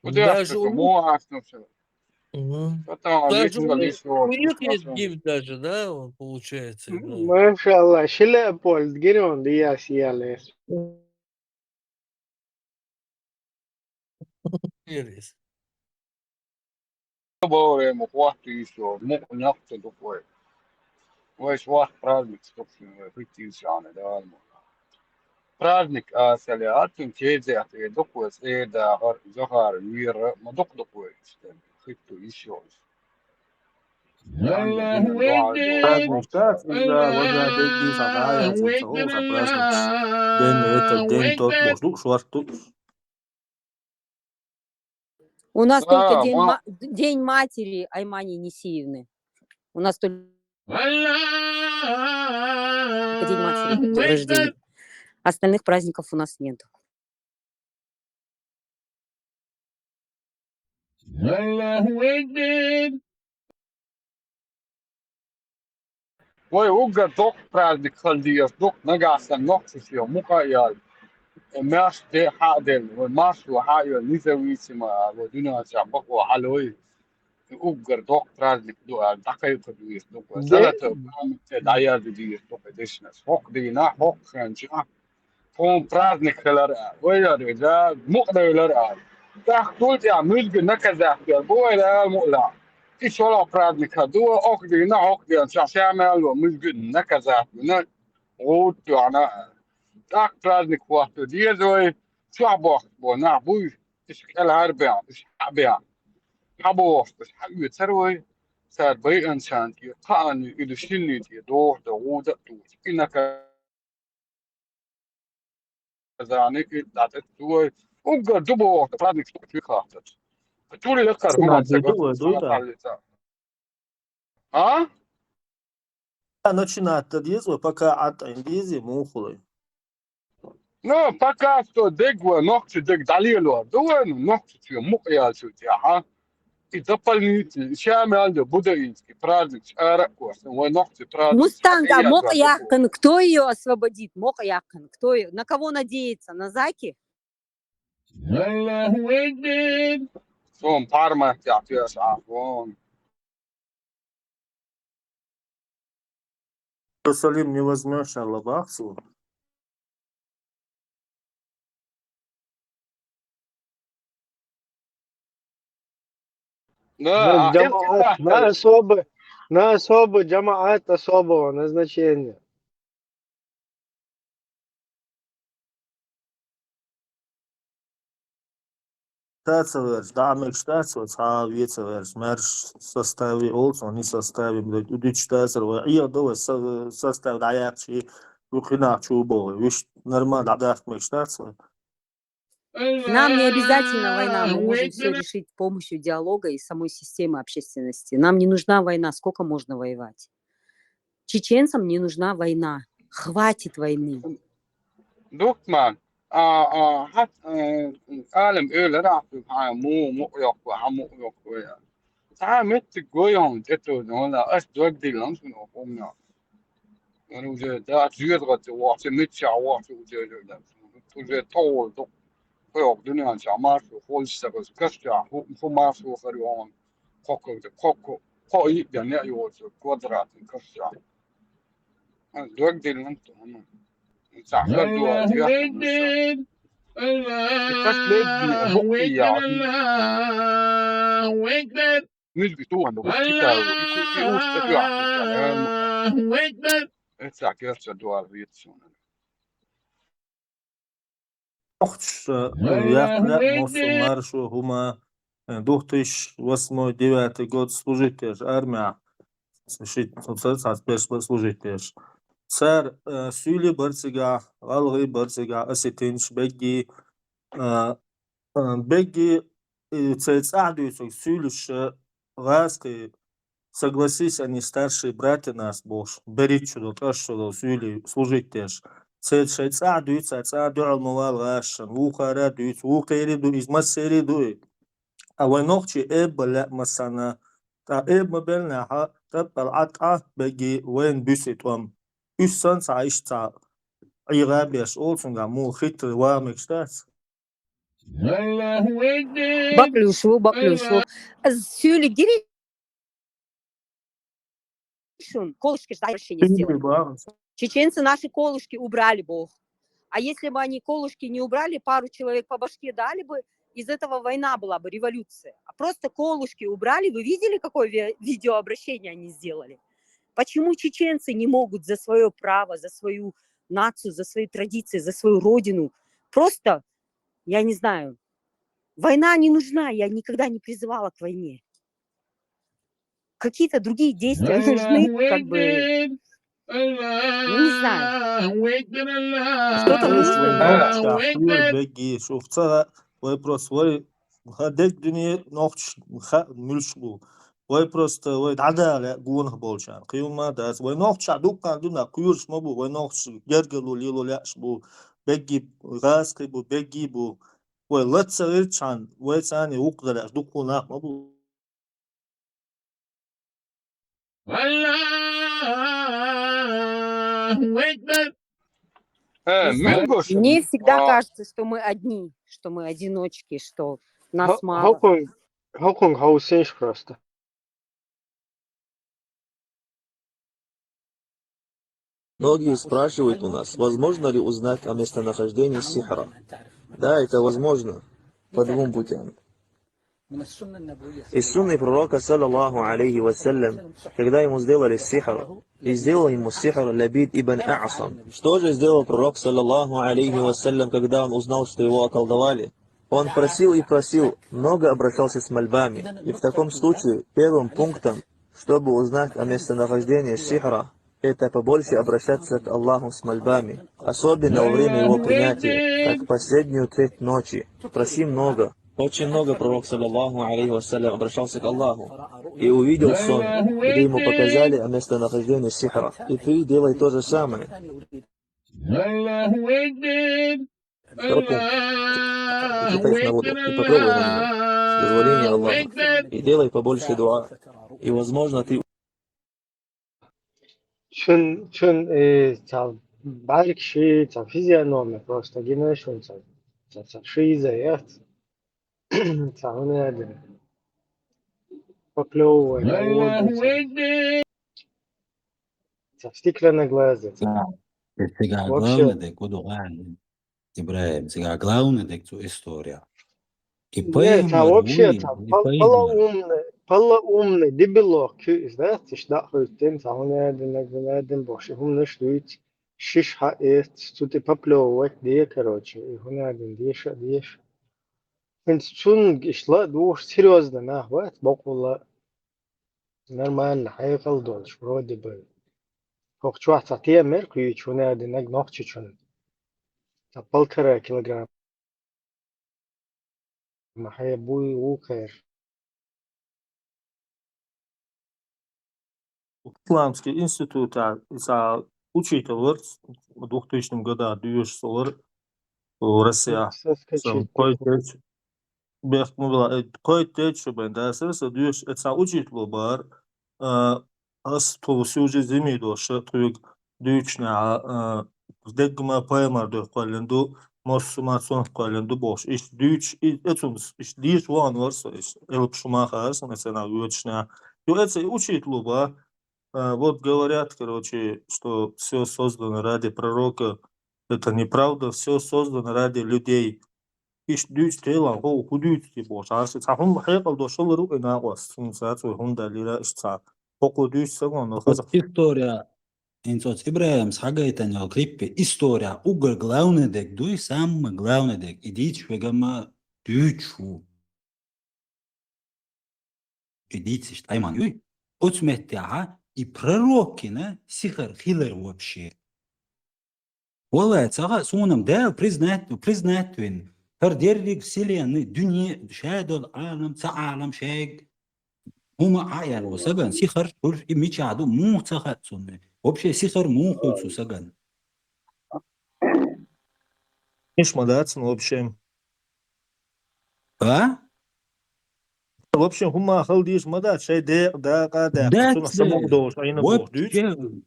Даже у даже у них есть них гимн даже, да, он получается. Да. Машаллах, Шилепольд, Герион, Диас, Ялес. Ирис. Bore mo kwati so mo nyak to do ko ويش واحد праздник, собственно, притишаны, да, праздник, салиатун, кезя, докуэс, да, захар, мир, докуэс, хитту еще. Allahu Праздник Akbar. да, вот беги сагая, Allahu за Akbar. праздник. День это, Allahu день тот, Akbar. божду, шварту. У нас только ма, День матери Аймани Несиевны. У нас только День матери, Allahu день рождения. Akbar. Остальных праздников у нас нет. Allahu Akbar. وي وقع دوك праздник خلديس, دوك نقاسا نقص يوم مقايال. ماش دي حادل, وماش وحايل نزويسما, ودونا شعبك وحلوي. وقع دوك праздник دو, دقيق دويس, دوك День, سلطة وقامت دايا دويس, دوك ديشنس. هوك دينا, هوك خانشا. فون праздник خلرا, ويا رجال, مقدر لرا. Так тут я мыльги наказать, бой мула. И шола праздника, дуа окдина, шашамел, мыльги наказать, на вот она. Так праздник вахту, диезой, шабах, на буй, إيش العربية إيش حبيع حبوش إيش حبي تروي صار بي إنسان يقان يدشني دور دعوة دور إنك كذانك لا تتوي وقدر دبوا праздник في خاطر تقولي لقر هم Начинать تسقط еду, سنة да. طالعة ها Начинать дизу, пока от индизи мухлы. نو باكاستو دقوة نقطة دق دليلو دوين نقطة في مقيال شو ها إذا بالنيت شامل ده بدأينسكي праздник أرقوس ونقطة праздник Мустанга, حقيقة Мок دقوة Яхкан, кто ее освободит? Мок Яхкан, кто ее? На кого надеется? На Заки? Allahu Akbar. ثم بارما تعطي أسعافون Иерусалим не возьмешь, а Лабахсу. لا أنت джамаат на особый джамаат особого назначения. Штацевер, дамик штацевер, цавицевер, мерш состави олсон, не состави, блядь, удич штацевер, и одове состав даякчи, рухина чубове, виш нормально дамик штацевер. Нам не обязательно война, мы Allahu можем все Akbar. решить с помощью диалога и самой системы общественности. Нам не нужна война, сколько можно воевать? Чеченцам не нужна война, хватит войны. دوكمان حتى عالم إيه راح في مو مقيق وعمو مقيق تعاملت جويهم تتو ولا أش دوك دي لانس من أقومنا يعني وجه ده زيادة واحد متشع واحد وجه ده وجه طول دوك قيق دنيا جماعة وخول سبز كشجع هو ما سو فريون كوكو قوي يعني يوجه كوادرات كشجع دوك دي لانس تعمل دوا Allahu زيادة Akbar. Allahu Allahu Akbar. مش بتوعنا وكتاب Allahu Akbar. اتسع كيرش دوار ريتسون Охч, яхля, мосу маршу, хума, 2008-2009 год служитель, армия, служитель. Сэр, сюли барцига, алгы барцига, аситинч, беги, цецадуются, сюлюш, ласки, согласись, они старшие братья нас, бож, беричу, то, что сюли служитель. цецадуются, цецадуал мувал гашан, ухарадуются, ухариду, измасеридуй. А войнохчи эббля масана, та эббельна ха, тапал ат'a беги, вен бюситвам. Üssan saishta Irabias olsunga mu hitri вамик штац. Allahu Akbar. Баклюшу. Сюли, где решен? Колышки же обращение сделали. Чеченцы наши колышки убрали, Бог. А если бы они колышки не убрали, пару человек по башке дали бы, из этого война была бы, революция. А просто колышки убрали. Вы видели, какое видеообращение они сделали? Почему чеченцы не могут за свое право, за свою нацию, за свои традиции, за свою родину? Просто, я не знаю, война не нужна, я никогда не призывала к войне. Какие-то другие действия нужны, Allahu как бы, Akbar. ну не знаю, Allahu Akbar. что-то Знаешь, нужно, вы но ногти Allahu ахуер Akbar. беги, шуфта, вы просто, вы хадек дунья ногч, мульш бу. Вы просто, вы дада гуна болчан. Киюма дас, вы ногч адукан дуна, куюрш мобу, вы ногч гергелу лилу ляш бу, беги гаски бу, беги бу. Вы латса ирчан, вы цани укдаляш, дукуна мобу. Allahu Akbar. не знаю. Milgošam. Мне всегда кажется, что мы одни, что мы одиночки, что нас мало. Хокон хаусенш просто. Многие спрашивают у нас, возможно ли узнать о местонахождении сихра. Да, это возможно по двум путям. Из сунны пророка, саллаллаху алейхи вассалям, когда ему сделали сихр, и сделал ему сихр Лабид ибн А'асам. Что же сделал пророк, саллаллаху алейхи вассалям, когда он узнал, что его околдовали? Он просил и просил, много обращался с мольбами. И в таком случае первым пунктом, чтобы узнать о местонахождении сихра, это побольше обращаться к Аллаху с мольбами, особенно во время его принятия, как в последнюю треть ночи. Проси много. Очень много пророк, саллаллаху алейхи вассалям, обращался к Аллаху и увидел сон, где ему показали о местонахождении сихра. И ты делай то же самое. Allahu Akbar. Второй пункт. Читай с народу и попробуй на нем, с дозволения Allahu Аллаха. Akbar. И делай побольше дуа. И, возможно, ты Чун цав барк ши цав физиономия просто генешун цав шиза яхт цав не один поплевывай на воду Allahu Akbar. цав стеклянные глаза Да. Сега вообще главное, да, куда главное. Ибраим, сега главное, да, что история. И не цав поймар, вообще уй, цав и поймар. полоумный дебилок знаешь да хоть цав не один боши хум не штует шиш ха что ты поплевывать где короче и хум не один дешь Шун гишла душ серьезно нахват бокула нормально хайкал долш вроде бы хохчуа цатия мерку и чуне один наг ногчи чун полтора килограмм махая буй укер Исламский институт, за учитель в 2000 году, дюш солар, в России. Сам соскочить койт бехмула, койт чтобы да, сырса дюш, это учитель бар, ас то сюжи зими до шатук дючна, дегма поймар до календу, мосума сон календу бош, иш дюч, это иш диш ван варса, иш элп шумахас, mesela дючна, то это учитель бар. Вот говорят, короче, что все создано ради пророка. Это неправда, все создано ради людей. Иш дюч тела, о, худюч типа, шансы. Сахун хайкал дошел руки на вас. Сенсацию хунда лира ишца. Поку дюч сагон, но хаза. История. Инцоц Ибраим, схагайтан я клипе. История. Угар главное, да, дуй самое главное, да. Идите, вегама, дючу. Идите, тайман, юй. Оцмеття, и пророки, на, сихар, хилер вообще. والله صراحة صونم ده признать وين فرديرليك سيليان دنيا شادو العالم تعالم شيء هما عيال وسجن سيخر شوف إمشي عدو مو تخت صون вообще سيخر مو خلصو سجن Иш мадаться, в общем. а В общем, хума халдиш мадат, шей да, када. Суна that's самог the дош, айна бох дюч. вообще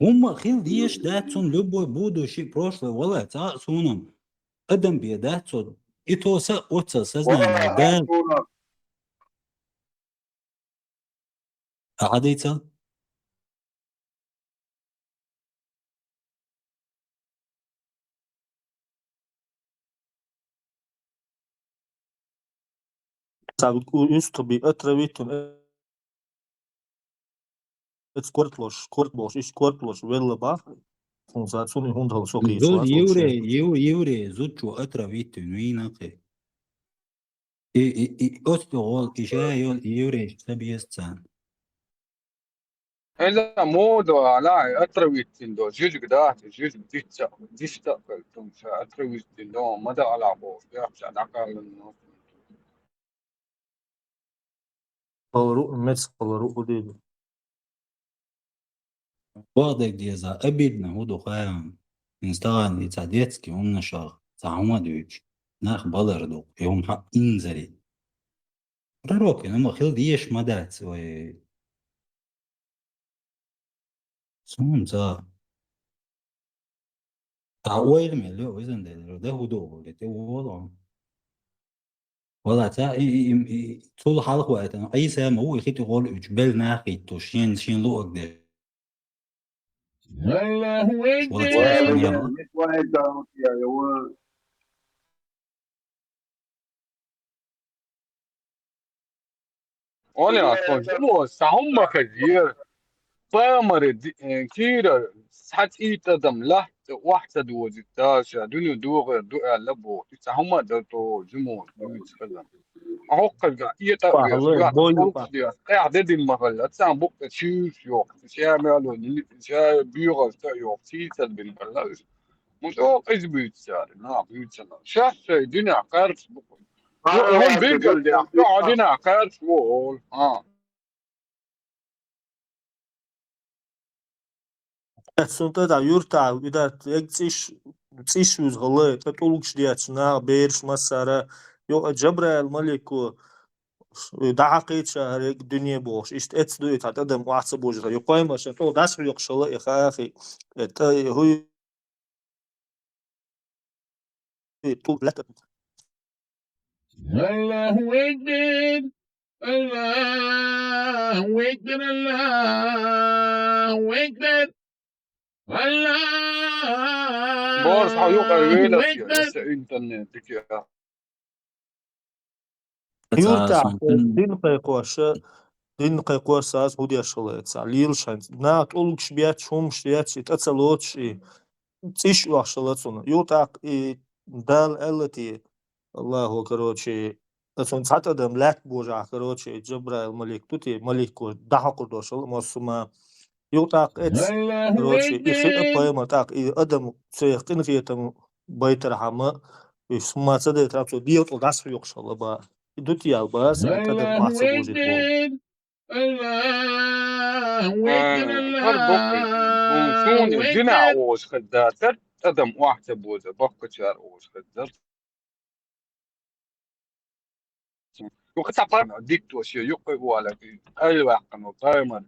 هما خيل ديش داتسون любой будущий прошлое والله تا صونم قدم بيداتسون إتو وصل сознание да عاديته Used to be attribute jetzt Kortlos ist Kortlos Wellebach. Und so so 100 so geht زول was يوري زوجو أترافيت نويناقي أستغل إشايل يوري سبيستان إذا مودو على أترويتين دو جيج قدات جيج ديشتا كلتم شا أترويتين دو مدى على بوش يحش على عقال الناس Polaru Metz Polaru دي واضح ديزا أبيدنا هودو خايم إنستغل يتعديتكي ونشاغ تعوما دوش ناخ بلردو يوم حق إنزري رروكي نما خيل ديش مدات وي سون تا تعويل مليو إذن ده هودو لتي وضع ولا تا طول حلقة وقت أي سام هو يخيط يقول إجبال ناخي توشين لو أقدر الله ولا أكبر. تسمع ولا أصلا سهم كثير فامر كيرا سحت إيتا دم له واحدة دوزتاشا دنيا دوغ دوغ لبو سهم دتو جمو يتكلم أحقق إيتا Pahla يا boyu تقول دي قاعد دي المغلة تسام بوك تشوف يوك تشا مالو تشا بيوغ يوك تيتا بالمغلة مش هو إزبيت سار نا بيوت سنا شاف الدنيا قارس بوك هم بيقل دي قاعدين قارس وول Sunta da yurta ida tsish uz ghle tatuluksh diatsna beersh masara yo Jabrail Maliku دعقيت شهرك دنيا بوش إشت أتصدو يتعتدم وعصب وجهه يقايم عشان تو داس يقشلا يا أخي هو طول لا الله أكبر. الله أكبر. الله أكبر. بورس حيوق الله الويلة يا أكبر. لسه إنترنت يا يورتا أساسا دين قيقوش ساس هودي أشلا يتسع ليل شان نا تقولكش بيات شوم شيات تتصلوتش تيش واشلا تسونا يورتا دال ألتي الله كروتشي تسون ساعات أدم لاك بوجع كروتشي جبرائيل ملك توتي ملك كو دحق دوشل مصما يوتاق إتس الله كروتشي إخي أكبر. أبايما تاق أدم سيقين خيتم بيتر حما يسمى سدي ترابسو ديوت وداس يوكشل با دوتي الباس تدم الله معصب وجد بول أكبر. الله أكبر. هر بقي شون الله الدنيا أكبر. أوش خدات أدم واحدة بوزة بقى شار أوش خدات وقت عبارة ديت وشي يقوي ولا أي واحد وطايمر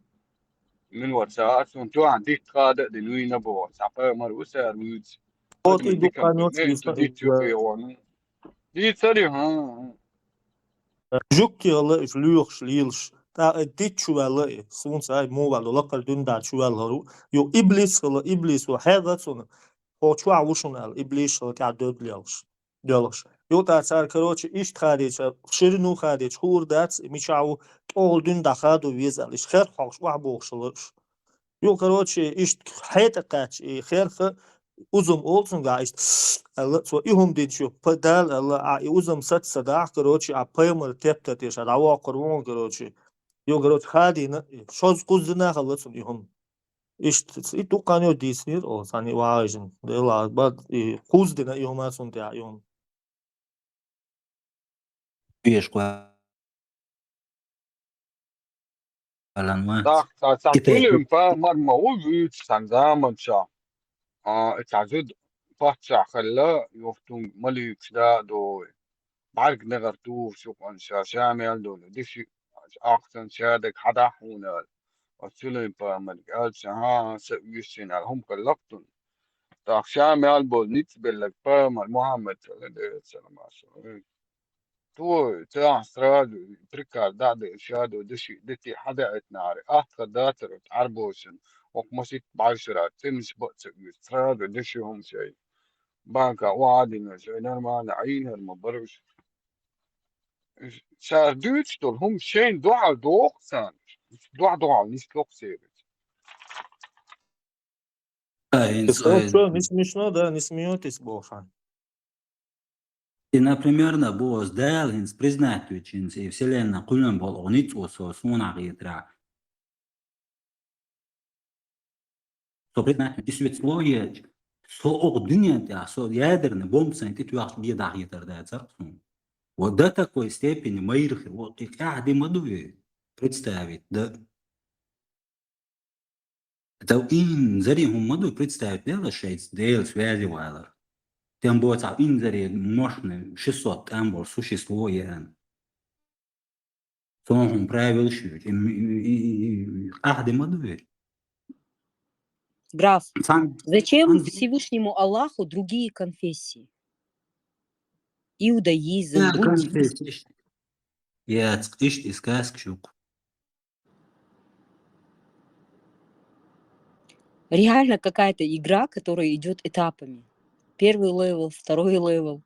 من ورسات وانتو عنديت قادة دنوي نبو عبارة مر وسار ويدز قوت قدم إدو الدكم قانوت بنيت يسنا ديت يقوي وانو ديت سري ها جوكي الله إفلوخش ليلش تا ديت شو الله سون ساي مو بالو لقل دون دا شو الله يو إبليس الله إبليس وهذا سون هو شو عوشون إبليس الله كعدد ليلش دلش يوتا صار كروتش إيش خارج شيرنو خارج خور دات ميشاو طول دون دخاد ويزالش خير خوش وحبوخشلش يو كروتش إيش حيت قاتش خير خ uzun olsun ga işte Allah so ihum diyor pedal Allah uzun sat sada كروتش apaymer tepta teşa rava kurun كروتش يو كروتش hadi şoz kuzuna halasın ihum işte itu kanyo disnir o sani vajin de la bad kuzdina ihum asun te ihum بيشقى الأنوات تا كتاب فيلم فمر ما هو بيت سنزام شا تعزد فتشع خلا يفتون ملك شدا دو بعرق نغرتوف شو قنشا شامل دول ديش أحسن شادك حدا حونا الفيلم فملك ألشا ها سيسين هم كلفتون تا شامل بول نتبلك فمر محمد صلى الله عليه وسلم تو تاع استراد تركا دعد إشاد دشي دتي حدا اتناري داتر تعربوشن وقمشيت بعشرة تمش بقت استراد دشي هم شيء بانكا وعدنا شيء نرمان عينها المبرش شار دوتش دول هم شين دعا دوق سان دعا نيش لوق سيرت Что, не смешно, да? Не смеетесь, Бошан? И, например, на босс Дэлгинс признать и вселенная кулем был он и сунах ятра. То признать и светло есть. Со дунья, со ядерный бомб санитет ваш бедах ятр да царством. Вот до такой степени моих вот их мадуи представить, да. Это им зарим маду представить дело шесть дейл связи вайлер. Тем более им зарим мощный 600 амбор существует. Сон правил шуть. Мадуи. Граф, зачем Ан- Всевышнему Аллаху другие конфессии? Иудаизм, Я буддизм. конфессия. Я из сказчук. Реально какая-то игра, которая идет этапами. Первый левел, второй левел.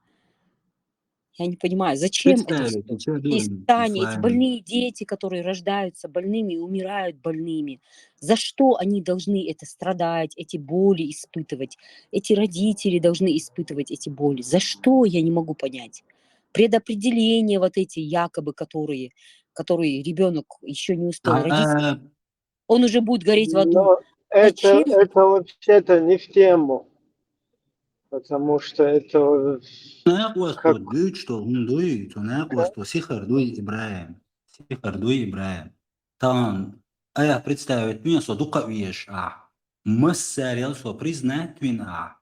Я не понимаю, зачем это все? Представить, что Эти думаем испытания, с эти вами? больные дети, которые рождаются больными и умирают больными. За что они должны это страдать, эти боли испытывать? Эти родители должны испытывать эти боли. За что, я не могу понять. Предопределения вот эти якобы, которые ребенок еще не успел родиться, он уже будет гореть в аду. Но это Зачем? вообще-то не в тему, потому что это как Говорит, что он дует, он говорит, что сихар дует Ибраим. Сихар дует Ибраим. Там, а я представить мне, что дука веш, массарил, что признать вина.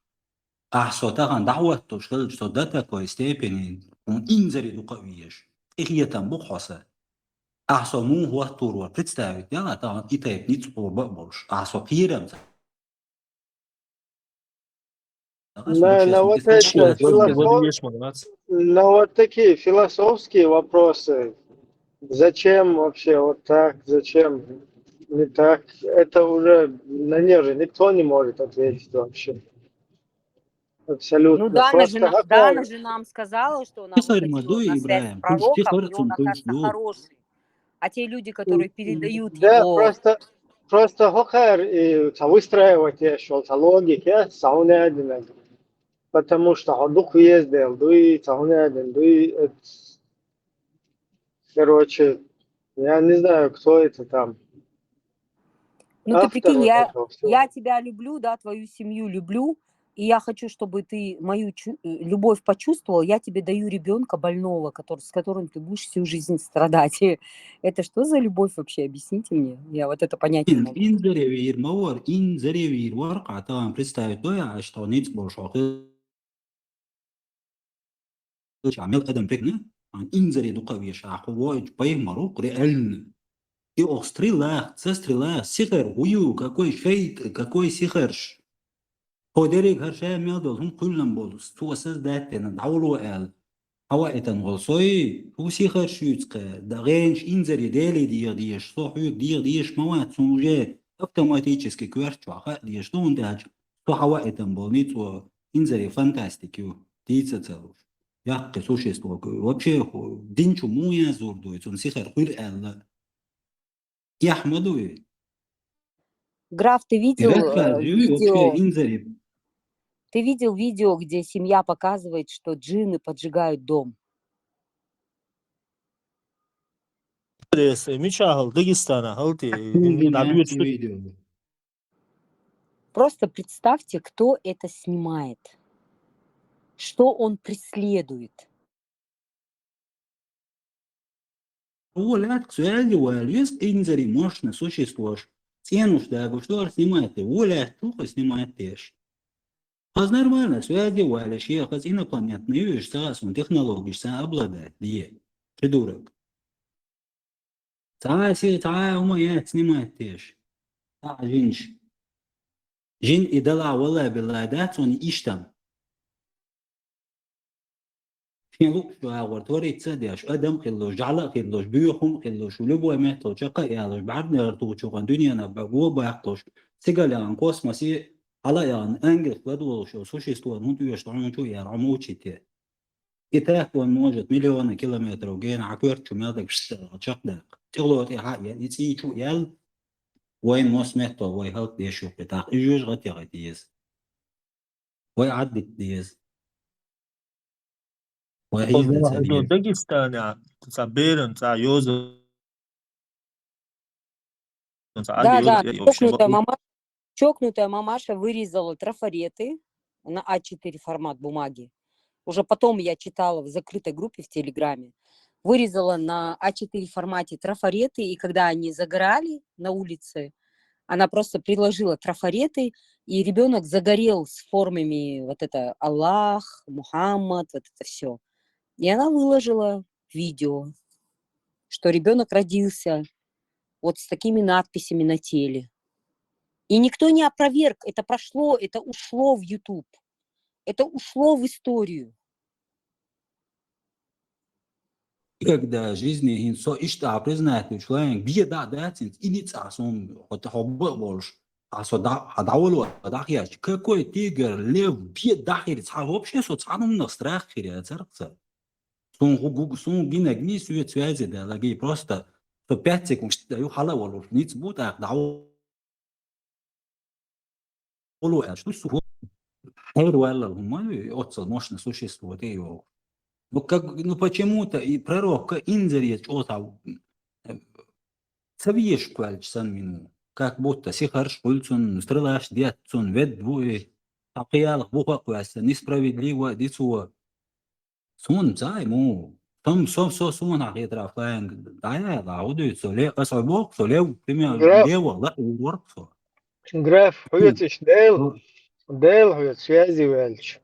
Что таган дауат, что до такой степени, он инзари дука веш. Их я там бухоса. Что му хуатуру, представить, я там и тайп ниц больше. Что хирам. на вот это на вот такие философские вопросы. Зачем вообще вот так, зачем не так, это уже на них же никто не может ответить вообще. Абсолютно. Ну, Дана Просто же нам сказала, что она Сихар выходила мадуй на связь с Ибраим. пророком, и он, оказывается, хороший. А те люди, которые передают да, его... просто хохер и выстраивать еще логики, саунядина. Потому что дух ездил, дуй саунядин, дуй... Короче, я не знаю, кто это там. Ну, ты прикинь, Вот этого всего. я тебя люблю, да, твою семью люблю, и я хочу, чтобы ты мою любовь почувствовал, я тебе даю ребенка больного, с которым ты будешь всю жизнь страдать. Это что за любовь вообще? Объясните мне. Я вот это понять не могу. Инзаревир ворка, там представить, да, что ниц больше. عمل ادم تكنا عن انزري دو قوي شاخواج باي مروق реально. И ох, стрела, сихар, ую, какой шейт, какой сихарш. Ходерик هرشا ميادل هم كلهم بولس تو اساس داتنا دعولو قال هوا اتن غلصوي هو سيخر شوتقا دغينش انزري دالي ديش صحوك ديش موات سونجات автоматически кверчуаха диш дун даж то хава этен болницу инзери фантастикю дица целуш яққи существо вообще динчу муя зурдует он сихар хур элла яхмадуи Граф, ты видел вообще инзери. Ты видел видео, где семья показывает, что джинны поджигают дом? Просто представьте, кто это снимает. Что он преследует. Инзери мощно существуешь. Ценуш, да, что снимает ты? Воля, тухо снимает тешь. Нормально, связи валя, шеха, инопланетные, видишь, согласно технологии, обладает, где? Придурок. Умеет снимает тешь. Жинш. Жин и дала вала беладат, он иштам. Финлук, что агор, творит садяш, адам хиллош, жала хиллош, бюхум хиллош, любой метод, шака ялош, بعدنا ارتوش وقان دنيا نبغوا بيحطوش. سيجالان كوسماسي على يعني انجل بدولش سوشيستوان هون يشتغلون شو يرعمو تشيتي. يتاكون موجة مليون كيلومتر وجين عكورت مادك شقدك. تغلط يعني تسي شو يال وين موس متو وين هالك ديشو بتاع يجوز غتي غتيز. ويعدي ديز وهي والله تسويه هذول داغستان يعني Заберем, Союза, Да-да, и вообще чокнутая мамаша вырезала трафареты на А4 формат бумаги. Уже потом я читала в закрытой группе в Телеграме. Вырезала на А4 формате трафареты, и когда они загорали на улице, она просто приложила трафареты, и ребенок загорел с формами вот это Аллах, Мухаммад, вот это все. И она выложила видео, что ребенок родился вот с такими надписями на теле. И никто не опроверг, это прошло, это ушло в YouTube, это ушло в историю. когда жизни инсо ишта признать человек беда датин инициасон вот хоббо больш адаволу адахяч какой тигр лев беда хирц вообще социальным страх хирца сон гинагни связи да лаги просто 5 секунд даю халаволу ниц бута даволу что су Эйруэлла, отцел мощно существует, его. Ну, почему-то и пророк инзерец ота цавьеш квальчсан мину. Как будто сихарш кульцун, стрелаш диатцун, вед двое, апиялах буха квальца, несправедливо дицуа. Сун цай му. Там сун ахитра фланг. Дая лаудует, соле, касабок, соле, пример, лево, ла, уворксо. Граф, хуйциш Дел, хуйц, связи вельч.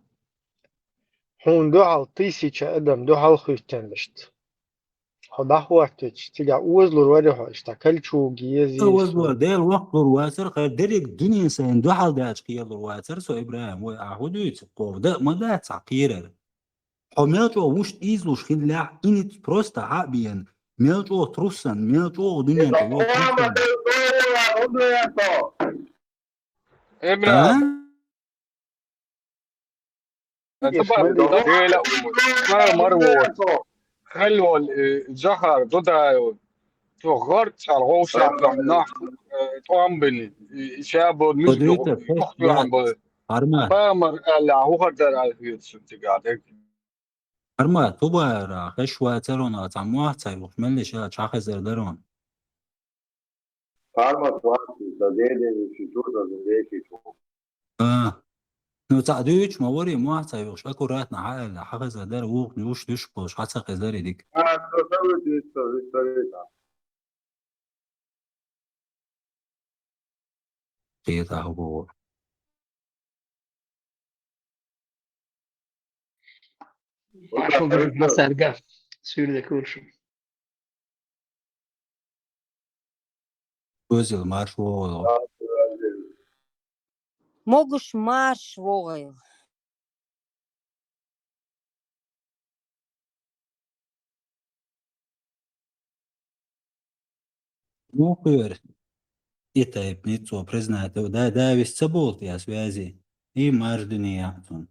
Хун духал 1000 адам, духал хуйстенлишт. Ходах вақтич, тига узлур вадихаш, такальчу وزور гиезису. دير وقت الواتر خير ديرك دنيا سين دو حال داش قيل الواتر سو إبراهيم وعهودو يتقوف ده ما ده تعقير حميلتو وش إيزلوش خلا إنت بروستا عابيا ميلتو تروسن ميلتو دنيا تلو تروسن إبراهيم ها طبعا لا ما مروه خلوا الجحر ضد تغرت على غوشة نح طعم شاب المسجد ودريتا يخطو عن أرما بامر اللي هو قدر على الهيد سنتقاد أرما توبا را خش واترون أتعموه تايبوخ ملي شا شاخ زردرون نو تعديش ما وري ما تايبوخ أكو راتنا حال حاخ زردر ووخ نيوش دشبوش حتى قزاري ديك قيتا هو Masar gaf. Sürde kurşun. Gözil marşo Могуш марш вогай. Ну, хыр. Это лицо признать, да, весь цаболт я связи. И марждыни яхтун.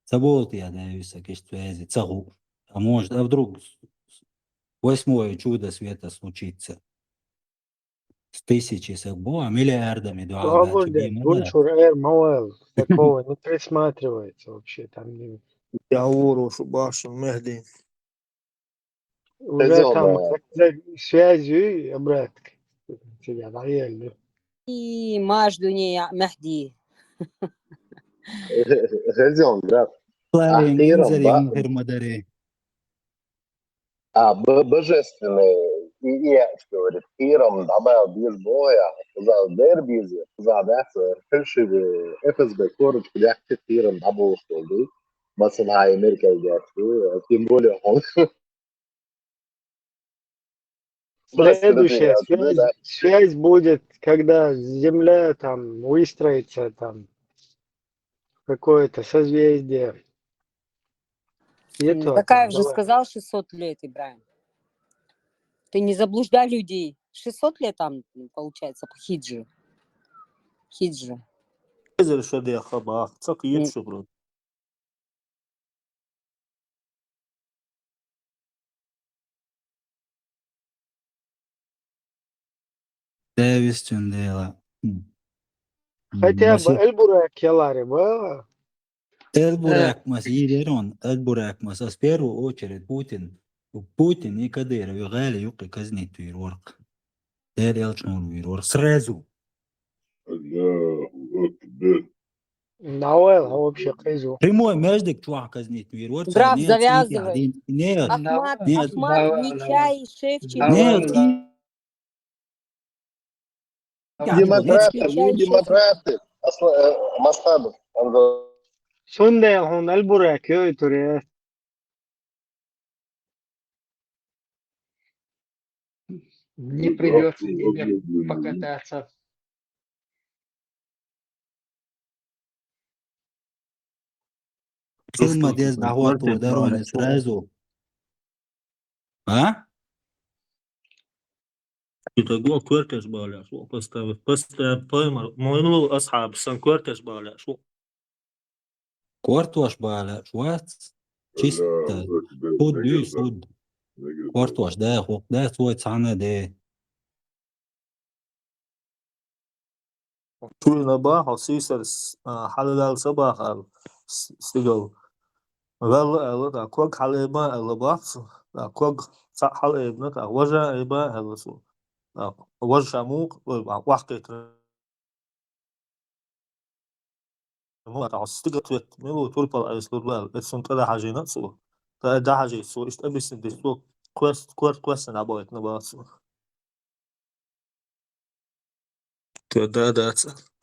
Цаболт я да весь связи. Цагу. А может, а вдруг 8-е чудо света случится. С 1000 сагбо, а миллиардами дуага Договор, да, чубима, да. Гуншур Эр Мауэл. Такого не присматривается вообще. Там يعوروا شباش المهدي уже там за связью обратно. Тебя наели. И маждуни Мехди. Rezon, graf. Плавин Ахиром, инзари мухир мадари. Божественный иять, говорит, Иром добавил без боя, за дербизи, за дефе, фальшивые, ФСБ, корочку, ляхтит Иром добавил, что ли. مثلا Америка идет, тем более он. Следующая связь будет, когда Земля там выстроится, там какое-то созвездие. И то, Такая там, уже сказал 600 лет, Ибраим. Ты не заблуждай людей. 600 лет там, получается, по хиджи. Хиджи. إذا شو يا خبا تقييد شغل Дэвис Чундела. Хотя бы Эльбурак Келари было. Эльбуракмас, Ирон, Эльбуракмас, в первую очередь Путин. Путин и Кадыров, и Гали, юки казнит вирворк. Дэр елчнул вирворк. Сразу. Науэл, а вообще кайзу. Прямой между чувак казнит вирворк. Граф, Нет, завязывай. нет, Ахмат, нет, Ахмат, Нечай, Шевченко. нет, Демократы, мы демократы. Масхадов. Сундел, он Альбурак, Турия. Не придется тебе покататься. Сумма дез дохвату дороги сразу. А? يتقوى كويرتش بالا شو بس بايمر مو أصحاب سان كويرتش بالا شو Kortoš bāla, švats, čista, sud, dī, sud. Kortoš, da, hok, da, svoj cana, da. شو نباح سيسر حلال صباح استقل غل دا كوك حل إبا الباح دا كوك حل إبنا دا وجه إبا الرسول دا وجه شموك وحكي مو دا استقل توت مو تولبال أيسلور اتسون تدا حاجة نفسه دا حاجة سو إشت أبيسن دي سو كوست نبايت نباس تدا داتس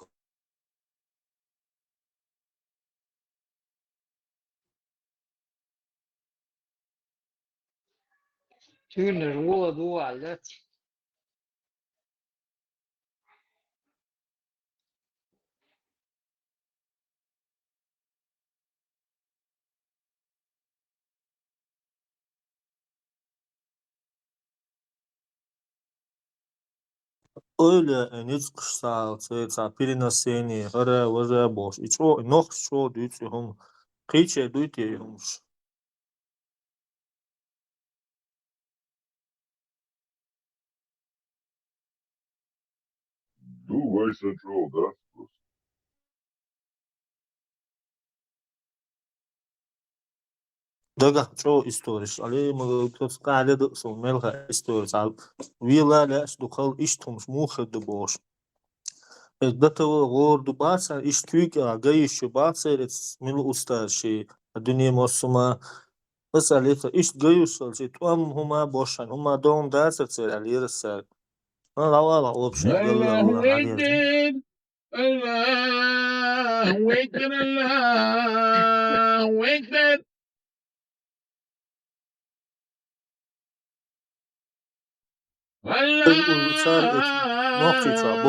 Тюнер, вола, дуаль, да? öyle hiç kışsa переносение уже бош и чё ног чё дуйте хом киче дуйте хомш дага чё историш али мы тут кале сон мелха историс ал вила ляш духал иштумш мухад бош до того горду баса иштюк гаишу баса рец мил устарши дуния мосума بس عليك إيش جيوصل شيء توام هما بوشان هما دوم داسر تصير على يرسل أنا لا والله أوبشن قال لا الله والله على يرسل أكبر الله أكبر الله أكبر صار نوختي ترابل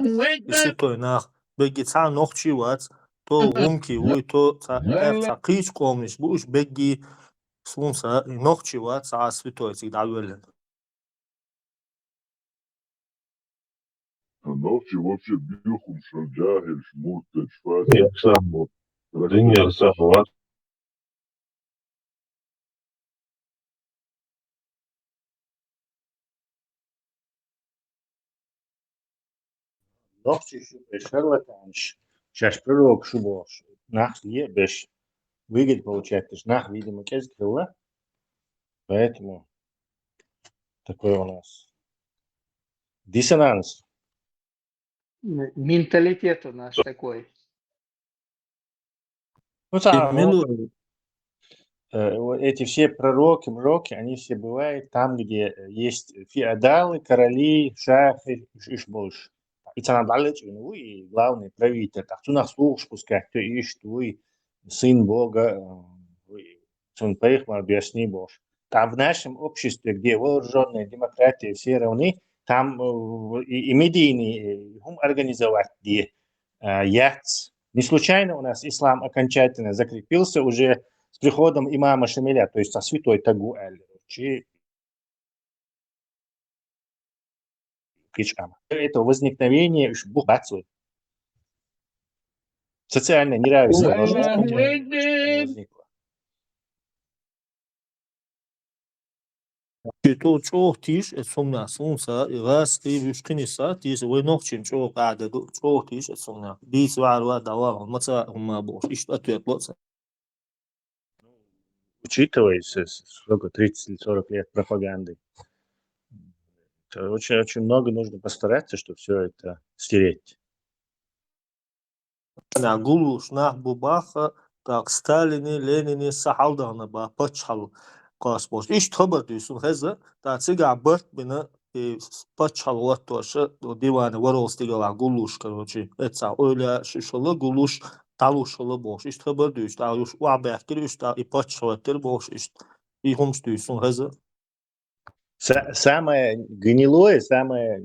الله أكبر يسيتو ناخ بيجي تاع نوختي وات تو غمكي وي تو تاع الله قيش قومش بوش بيجي سونسا نوختي وات تاع سويتو يسيد عولن Ночью вообще бьюхом, что джагель, шмуртель, шфасик. Я сам Рингер Сахват. Ночью шарлатанш. Сейчас пророк шубош. Нах е беш. Выгод получает, то есть нах, видимо, кез крыла. Поэтому такой у нас диссонанс. Менталитет у нас такой. Ну, эти все пророки, они все бывают там, где есть феодалы, короли, шахи, иш больше. И цанадалыч, и главный правитель. Так, у нас слух пускай, то иш, твой сын Бога, сын Пейхмар, объясни Боже. Там в нашем обществе, где вооруженная демократия, все равны, там и медийные организовать, где яц. Не случайно у нас ислам окончательно закрепился уже с приходом имама Шамиля, то есть со святой Тагу Аль. Это возникновение социальное неравенство возникло. تو چوه تیش اسمنا سونسا راس قيب يشقنيسا تيس وينوخشين چوه قاعدة چوه تيش اسمنا بيس وعروا دوار متى هم بوش إيش أتويت بوسا Учитывая сколько, 30 или 40 лет пропаганды, очень много нужно постараться, чтобы все это стереть. أنا أقولوش نحبو باخا تاك ستاليني لينيني سحال دانا با بچحل قاس بوش إيش تخبر ديسون خزا تا تسيقع برت بنا بچحل واتوشا ديواني وروس تيقال أقولوش كروچي اتسا أولا ششلا قولوش تالوشلا بوش إيش تخبر ديش تا يوش وعباكر إيش تا بچحل بوش إيش إيهمش ديسون خزا Самое гнилое, самое,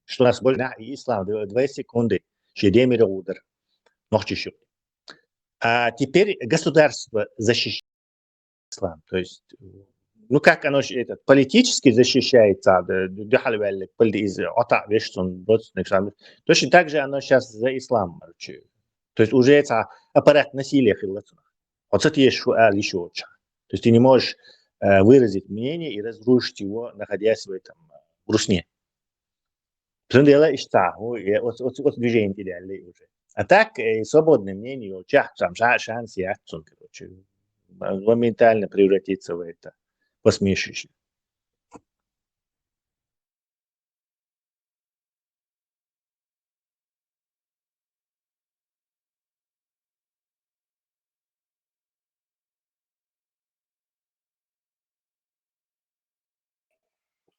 что нас больше на ислам, 2 секунды, Шедемир удар, ночь еще. А теперь государство защищает ислам, то есть, ну как оно этот, политически защищается, точно так же оно сейчас за ислам. То есть уже это аппарат насилия. Вот это есть еще очень. То есть ты не можешь выразить мнение и разрушить его, находясь в этом брусне. Дело от движения идеальное уже. А так свободное мнение, шанс и короче, моментально превратится в это посмешище.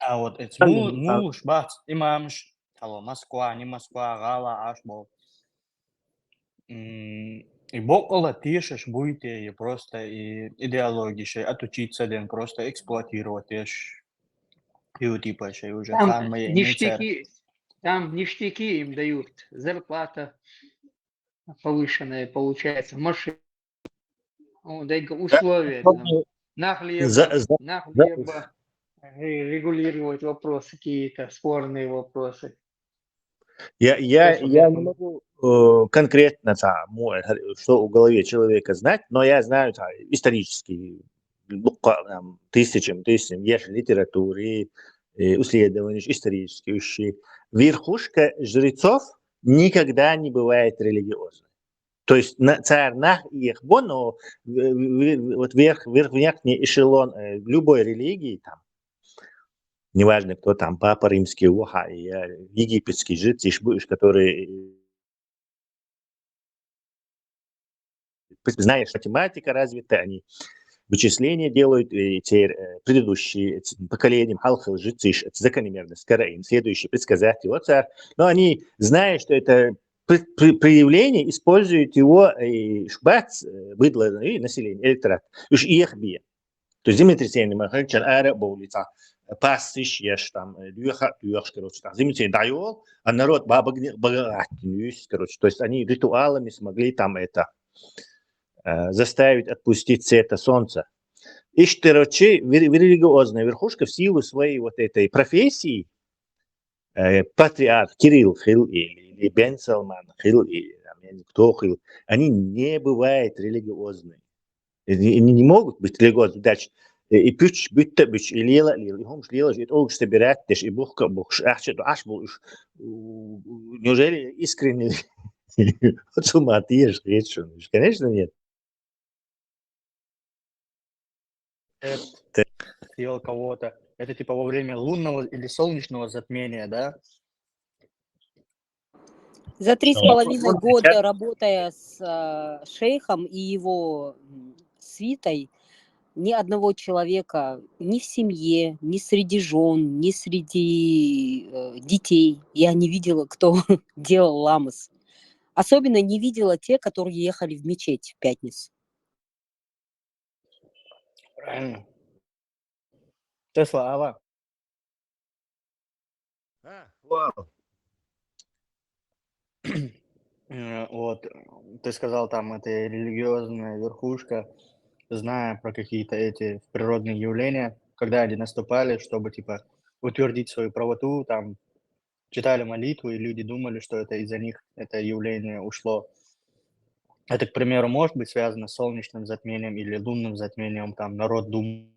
А вот эти муж, бац, имамш, алло, Москва, не Москва, гала, аш был. И бокола тишешь будете и просто и идеологии, отучиться ден просто эксплуатировать и типа еще уже Там хан моей не царь. ништяки им дают, зарплата повышенная получается, машина, условия там, на хлеба, регулировать вопросы какие-то, спорные вопросы. Я не могу конкретно, что в голове человека знать, но я знаю исторически, тысячам, есть литературы, исследований исторических. Верхушка жрецов никогда не бывает религиозной. То есть царь на их, но вот верхний эшелон любой религии там, неважно, кто там, папа римский, египетский жрецы, которые, знаешь, математика развита, они вычисления делают, и те предыдущие поколения, халхал, жрецы, закономерность, караим, следующие предсказатели, вот царь, но они, зная, что это проявление, используют его шбац, быдло, и население, электорат, уж их бьет. То есть землетрясение, махачан, ара, боулица, пассиш, ешь там, дюешь, короче, там, землетрясение дайол, а народ богатнюсь, короче, то есть они ритуалами смогли там это заставить отпустить цвета солнца. И, короче, религиозная верхушка в силу своей вот этой профессии, патриарх Кирилл Хил или Бен Салман Хил, или кто Хил, они не бывают религиозными. Они не могут быть религиозными. Дальше. И пусть будто быть и лела, и лела, и олг собирать, и бог, неужели искренне с ума ты ешь, конечно, нет. Съел кого-то. Это типа во время лунного или солнечного затмения, да? За 3,5 года, работая с шейхом и его свитой, ни одного человека ни в семье, ни среди жен, ни среди детей я не видела, кто делал ламас. Особенно не видела те, которые ехали в мечеть в пятницу. Правильно. Тесла, Ава. Вот, ты сказал, там, это религиозная верхушка, зная про какие-то эти природные явления, когда они наступали, чтобы, типа, утвердить свою правоту, там, читали молитву, и люди думали, что это из-за них это явление ушло. Это, к примеру, может быть связано с солнечным затмением или лунным затмением, там народ думает,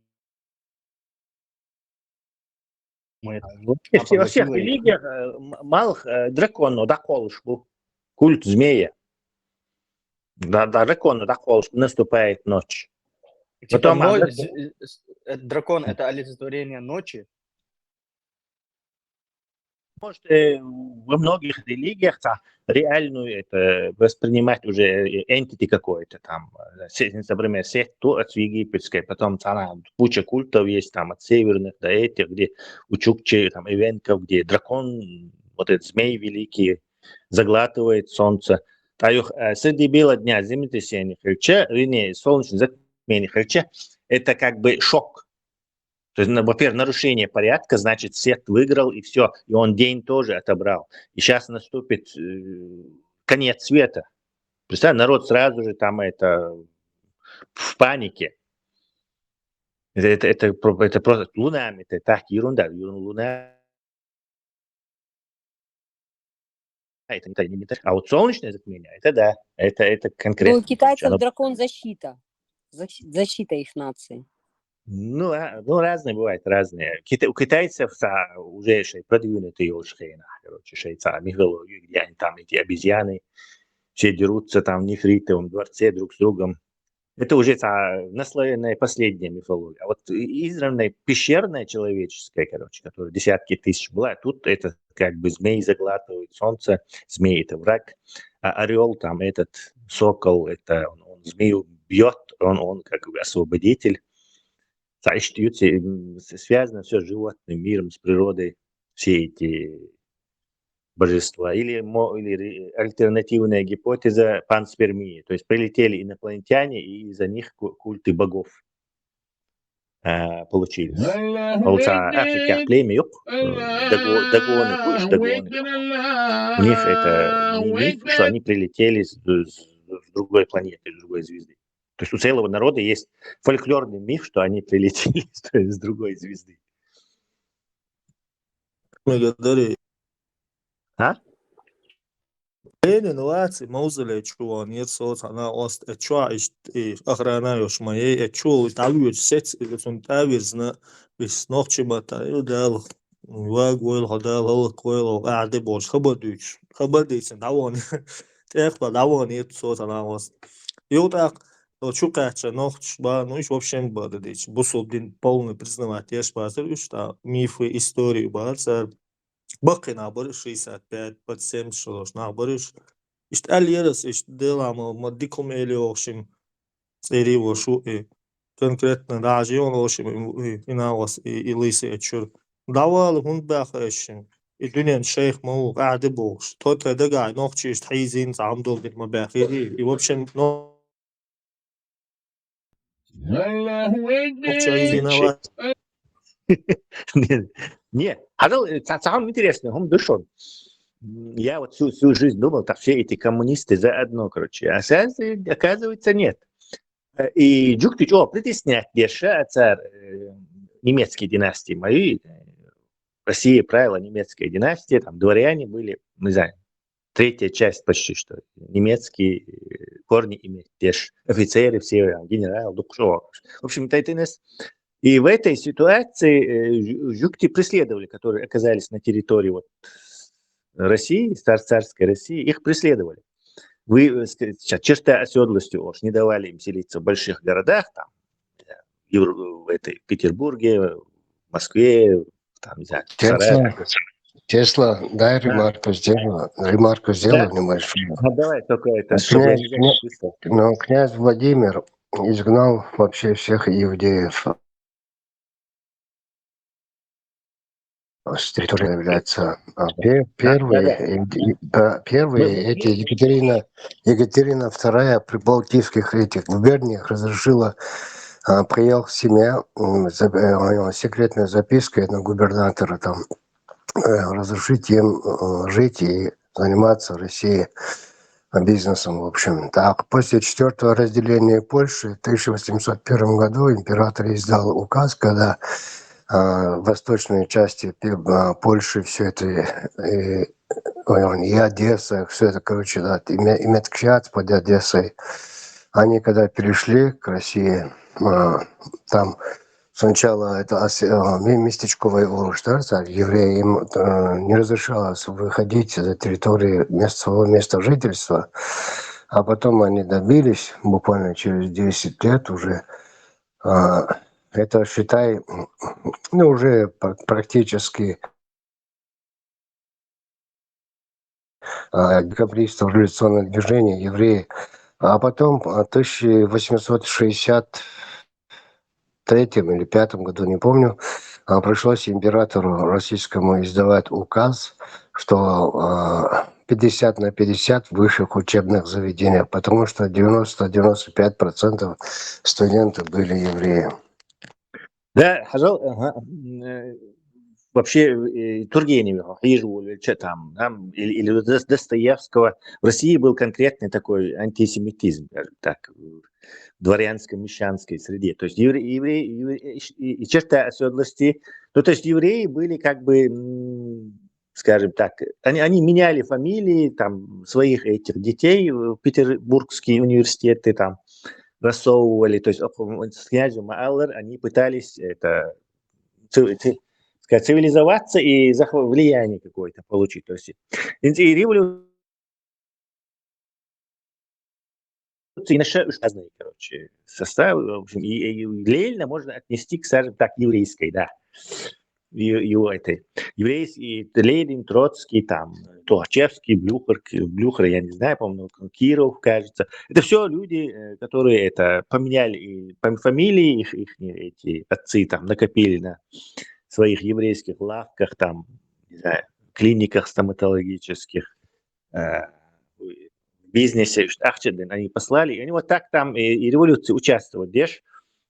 Во всех религиях малых дракону доколыш был культ змея. Да, дракону доколыш, наступает ночь. Типа, Потом дракон — это олицетворение ночи. может во многих религиях реальную это воспринимать уже entity какой-то там, например, секту от египетской, потом там куча культов есть там от северных до этих, где у чукчей, там ивенков, где дракон, вот этот змей великий, заглатывает солнце. Среди бела дня землетрясения хрича, вернее, солнечное затмение хрича, это как бы шок. То есть, во-первых, нарушение порядка, значит, свет выиграл, и все, и он день тоже отобрал. И сейчас наступит конец света. Представь, народ сразу же там это в панике. Это просто лунами, это так, ерунда. Луна. А вот солнечное затмение, это да, это конкретно. Ну, у китайцев дракон защита их нации. Ну, разные бывают, разные. У китайцев уже продвинутые мифологию, где они там, эти обезьяны, все дерутся там в нефритовом дворце друг с другом. Это уже наслоенная последняя мифология. А вот изранная пещерная человеческая, которая десятки тысяч была, тут это как бы змей заглатывает солнце, змей это враг, а орел там этот сокол, это он змею бьет, он как бы освободитель. Связано все с животным миром, с природой, все эти божества. Или альтернативная гипотеза панспермии. То есть прилетели инопланетяне, и из-за них культы богов получились. Африка племя юг, дагоны. У них это не миф, что они прилетели с другой планеты, с другой звезды. То есть у целого народа есть фольклорный миф, что они прилетели с другой звезды. Благодарю. Ленин, Лаци, Маузеле, Чуан, Ерсот, она ост, Чуа, охраняешь моей, Чул, Талвич, Сец, или он Тавирзна, из Нохчимата, и дал, Вагуэл, Ходал, Койл, Адебош, Хабадыч, Давон, Техла, Давон, Ерсот, она ост. И вот так, Чукача, Нохч, ну и в общем, Бададыч, Бусулдин полный признавать, я спасаю, что мифы, истории, Бадзар, Бакы наборы 65, под 70 наборы. İşte el yarısı işte devamı maddi komeli oluşum seri oluşu конкретно район oluşum inavas ilisi açıyor. Davalı hun bakışım. الدنيا شيخ مو قاعد بوش توتا دقا نوخشي تحيزين زعم دول ما باخيري يوبشن الله أكبر. Не, самое интересное, он дошел. Я вот всю жизнь думал, так все эти коммунисты заодно, короче. А оказывается, нет. И Джуктич, притеснять деша царь немецкой династии моей. Россия правила немецкая династия, там дворяне были, не знаю, третья часть почти что. Немецкие корни имеют, деш, офицеры все, генерал, духшо. В общем, это нас. И в этой ситуации жукти преследовали, которые оказались на территории вот России, царской России, их преследовали. Вы, черта оседлости не давали им селиться в больших городах, там, в Петербурге, в Москве, там, не знаю, Тесла, дай ремарку сделаю небольшую. Давай только это. Князь Владимир изгнал вообще всех иудеев с территории, является первые эти Екатерина II при Балтийских этих губерниях разрешила, приехал семья, секретная записка на губернатора там, разрешить им жить и заниматься в России бизнесом, в общем. Так, после 4-го разделения Польши в 1801 году император издал указ, когда в восточной части Польши все это и Одесса, все это, короче, да, и Меткшат под Одессой. Они когда перешли к России, там сначала это местечковый Уруш, да, евреи, им не разрешалось выходить за территорию своего места жительства, а потом они добились, буквально через 10 лет уже, это, считай, ну, уже практически декабристов, революционное движение, евреи. А потом в 1863 или 5 году, не помню, пришлось императору российскому издавать указ, что 50 на 50 в высших учебных заведениях, потому что 90-95% студентов были евреи. Да, вообще Тургенева, или что там, или Достоевского. В России был конкретный такой антисемитизм, скажем так, в дворянско-мещанской среде. То есть евреи и черта оседлости, ну, то есть евреи были как бы, скажем так, они меняли фамилии там своих этих детей в Петербургские университеты там рассовывали, то есть с князем Мааллер они пытались это цивилизоваться и влияние какое-то получить. То есть и революция разные, короче, составы, в общем, и Ленина можно отнести к, скажем так, еврейской, да. Его этой еврейский, Ленин, Троцкий, там, Тухачевский, Блюхер, я не знаю, по-моему, Киров, кажется. Это все люди, которые это поменяли фамилии, их эти отцы там накопили на своих еврейских лавках, там, не знаю, клиниках стоматологических, в бизнесе, они послали, и они вот так там и революции участвовали, дешь,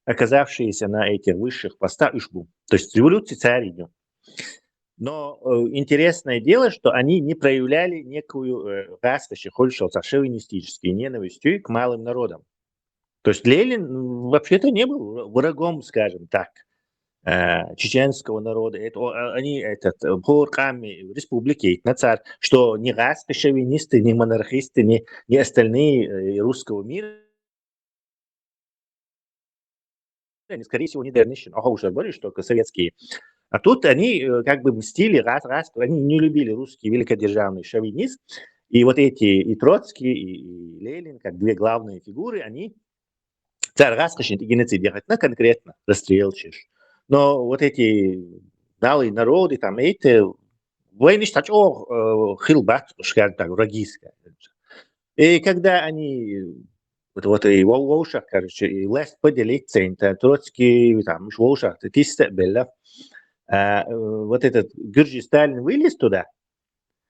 оказавшиеся на этих высших постах, то есть революции царили. Но интересное дело, что они не проявляли некую шовинистическую ненависть к малым народам. То есть Ленин вообще-то не был врагом, скажем так, чеченского народа. Они порками республики, что ни шовинисты, ни монархисты, ни остальные русского мира, они, скорее всего, не дернищен, а уже более, что только советские. А тут они как бы мстили, они не любили русский великодержавный шовинизм. И вот эти и Троцкий, и Ленин, как две главные фигуры, они царь раскошен и геноцид делать, конкретно расстрелчишь. Но вот эти малые народы, там, эти войны, хилбат, скажем так, врагистская. И когда они вот и в ушах, короче, и власть поделиться, Троцкий, там, в ушах, вот этот Гюрджи Сталин вылез туда,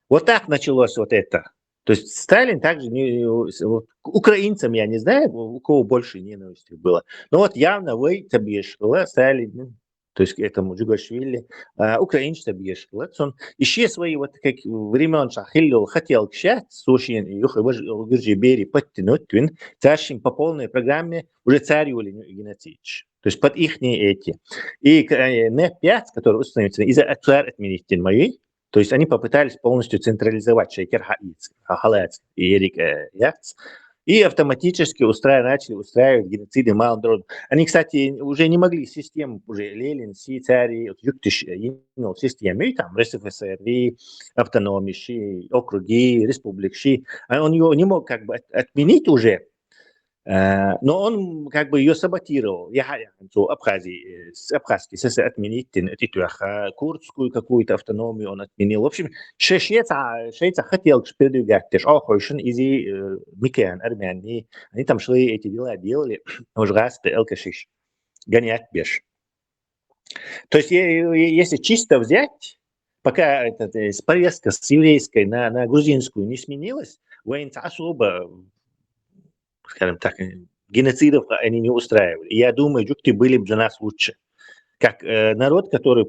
вот так началось вот это. То есть Сталин также, вот, украинцам я не знаю, у кого больше ненависти было, но вот явно вы табешкала Сталин, то есть этому Джугашвили, украинцы табешкала, он еще свои вот как времен Шахиллил хотел кшать, Сушин и Гюрджи Бери подтянуть, царщим по полной программе уже царюли геноцид. То есть под их эти. И НЭП-5, который установится из-за отменить моей, то есть они попытались полностью централизовать Шейкер Халец и Эрик Яц, и автоматически начали устраивать геноциды малым народом. Они, кстати, уже не могли систему, уже Ленин, царь, системы, там, РСФСР, автономии, округи, республики, он ее не мог как бы отменить уже, но он как бы ее саботировал. Абхазский СССР отменить, курдскую какую-то автономию он отменил. В общем, Швейцар хотел передвигать, из Микеан, Армянии. Они там шли эти дела делали, уже раз Элкашиш, гонять беш. То есть, если чисто взять, пока повестка с еврейской на грузинскую не сменилась, военцы особо, скажем так, геноцидов они не устраивали. И я думаю, джукты были бы для нас лучше. Как народ, который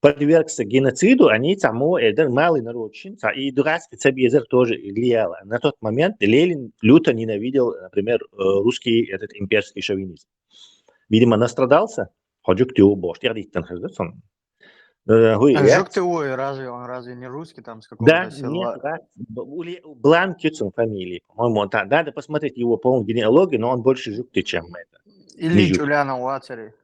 подвергся геноциду, они тому, малый народ, и дурацкий царь тоже влиял. На тот момент Ленин люто ненавидел, например, русский этот имперский шовинизм. Видимо, настрадался, Жук ты ой, разве не русский, там с Да, какого-то нет, села? Бланкицун фамилии, по-моему. Надо посмотреть его, по-моему, генеалогию, но он больше жукты, чем это. Не Ильич жук. Ульянов Уацари.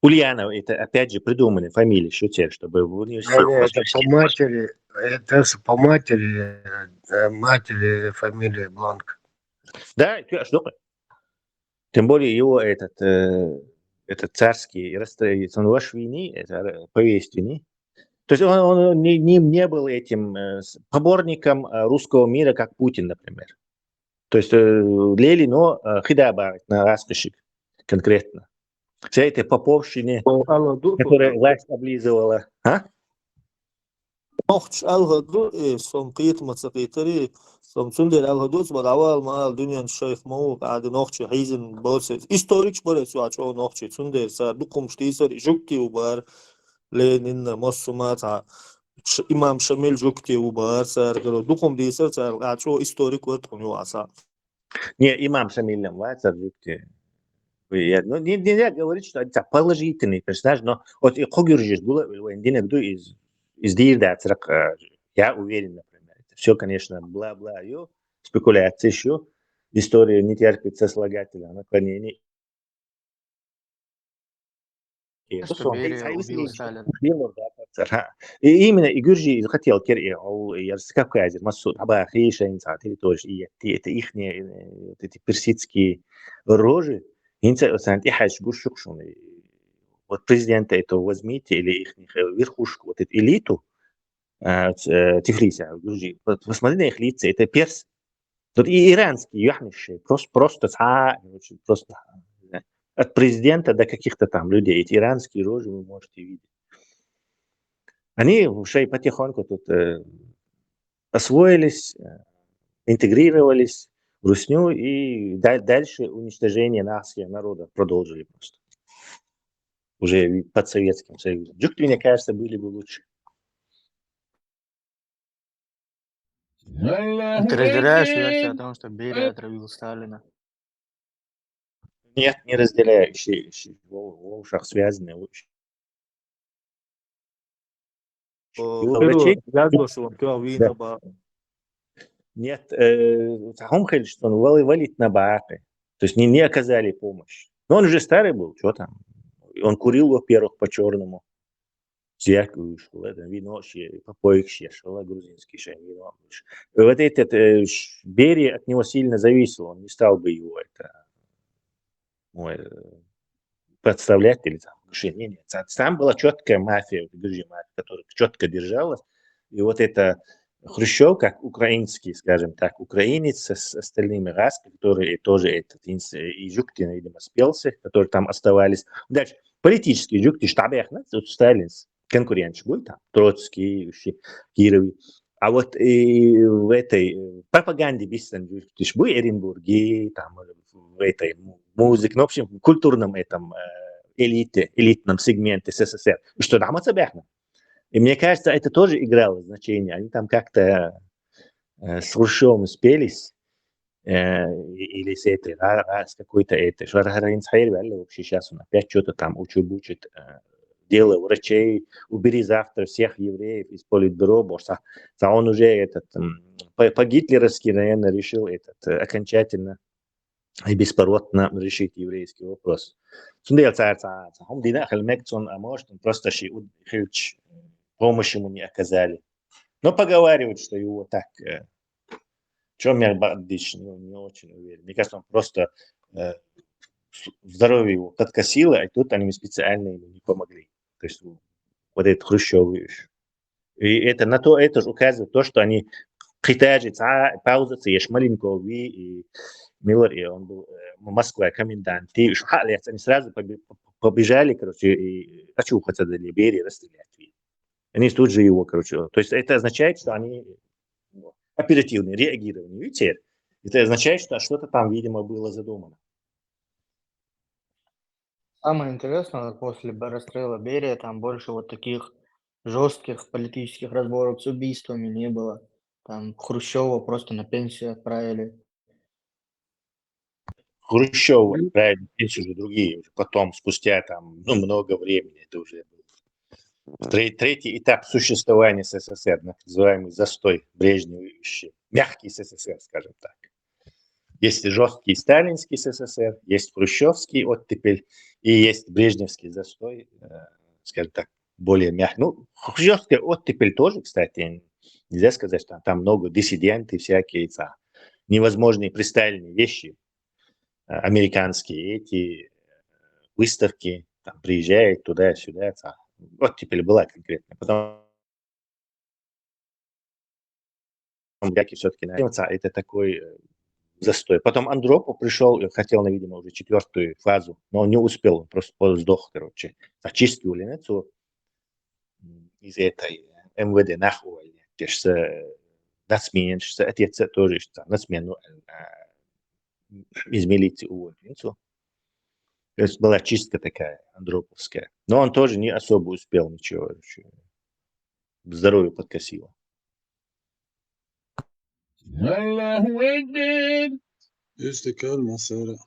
Ульянов, это опять же придуманная фамилия, шутер, чтобы в университете Это по матери, матери фамилия Бланк. Да, что? Тем более его этот царский Санвашвини, это повестини. То есть он не был этим поборником русского мира, как Путин, например. То есть Лели, но хидабар на раскошик конкретно. Вся эта поповщина, которая власть облизывала. А? نقش الهدو سمقيت مسقيتري سمسندر الهدوس بدأول ما الدنيا الشيخ مو بعد نقش حيزن بورس إستوريك برس وعشوا نقش سندر سر دكم شتيسر جوكتي وبار لين مصومات إمام شميل جوكتي وبار سر كرو دكم ديسر سر عشوا إستوريك ورتوني واسا. Не, имам Шамилем Вацар, ну, нельзя говорить, что это положительный персонаж, но вот и Когюржис было, из Дирдацрак, я уверен, например. Это все, конечно, бла-бла, спекуляции еще. История не терпит сослагательного наклонения. Что Берия убил Сталина. И именно и Гюржи хотел Кавказе, Масуд, Абахиша, или тоже это их эти персидские рожи. Вот президента этого возьмите или их верхушку, вот эту элиту Тифлиса, Гюржи. Посмотрите на их лица, это персы. Тут и иранские, яхниши, просто от президента до каких-то там людей. Эти иранские рожи вы можете видеть. Они уже потихоньку тут освоились, интегрировались в Русню и дальше уничтожение нашего народа продолжили просто. Уже под Советским Союзом. Джукты, мне кажется, были бы лучше. Ты разделяешь версию о том, что Берия отравил Сталина? Нет, не разделяю. В ушах связаны. Врачей? Нет, Хомхель, что он валит на баапе. То есть не оказали помощь. Но он уже старый был, что там. Он курил, во-первых, по-черному. Всякую школу, это вино, попоек шла, грузинский шай, вино. Вот этот Берия от него сильно зависел. Он не стал бы его подставлять или там. Нет. Там была четкая мафия, которая четко держалась. И вот это Хрущев, как украинский, скажем так, украинец с остальными расками, которые тоже и Жуктин, видимо, спелся, которые там оставались. Дальше, политические Жукти, штабах, вот Сталин, конкурент был там, Троцкий, Кировый. А вот и в этой пропаганде Бистон Жуктиш был Оренбурге, там, в этой музыке, ну, в общем, в культурном этом элитном сегменте СССР. Что там отсобяхно. И мне кажется, это тоже играло значение. Они там как-то с Хрущевым спелись, или с этой, с какой-то этой. Вообще сейчас он опять что-то там учит дело врачей, убери завтра всех евреев из политбюро, а он уже по-гитлеровски, наверное, решил окончательно и бесповоротно решить еврейский вопрос. Может, он просто помощь ему не оказали. Но поговаривают, что его так... Чомер Бардич, не очень уверен. Мне кажется, он просто здоровье его подкосило, а тут они специально ему не помогли. То есть вот этот Хрущев. И это же указывает то, что они притяжут паузу, ешь маленького и Миллер, и он был Москва комендант. И они сразу побежали, короче, и хочу хотя до Берии расстрелять. Они тут же его, короче. То есть это означает, что они оперативно реагировали. Видите? Это означает, что что-то там, видимо, было задумано. Самое интересное, после расстрела Берия там больше вот таких жестких политических разборок с убийствами не было. Там Хрущева просто на пенсию отправили. Хрущева отправили на пенсию уже другие. Потом, спустя там много времени, это уже было. третий этап существования СССР, так называемый застой брежневый, мягкий СССР, скажем так. Есть жесткий сталинский СССР, есть хрущевский оттепель и есть брежневский застой, скажем так, более мягкий. Ну, хрущевская оттепель тоже, кстати, нельзя сказать, что там много диссиденты всякие, невозможные пристальные вещи американские, эти выставки, там, приезжают туда-сюда, оттепель была конкретно. Потом все-таки это такой застой. Потом Андропов пришел, хотел, видимо, уже 4-ю фазу, но он не успел, он просто сдох, короче. Очистки улицу из этой МВД нахуй, на смене, отец тоже, на смену из милиции уволили. То есть была чистка такая, андроповская. Но он тоже не особо успел ничего. Здоровье подкосило. Есть такая масса.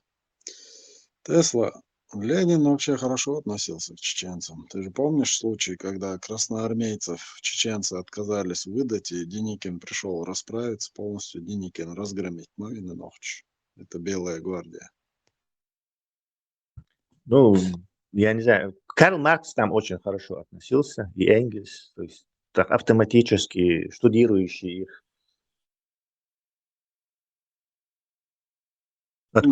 Тесла. Ленин вообще хорошо относился к чеченцам. Ты же помнишь случай, когда красноармейцев чеченцы отказались выдать, и Деникин пришел расправиться полностью, Деникин разгромить Мавин и Нохч. Это Белая гвардия. Ну, я не знаю. Карл Маркс там очень хорошо относился, и Энгельс, то есть так, автоматически штудирующие их. Это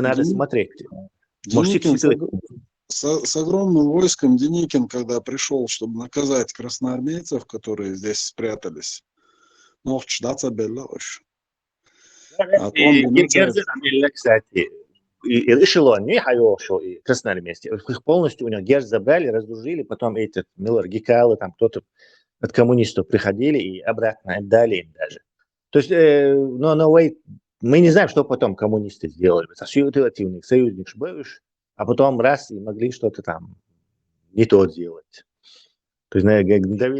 надо смотреть. Деникин с огромным войском Деникин, когда пришел, чтобы наказать красноармейцев, которые здесь спрятались, кстати, и эшелон не хайошо, и красноармейцы. Их полностью у них Герц забрали, разоружили, потом этот Миллер Гекалы, там кто-то от коммунистов приходили и обратно отдали им даже. То есть, мы не знаем, что потом коммунисты сделали. Ситуативный союзник бывший, а потом раз и могли что-то там не то сделать. То есть,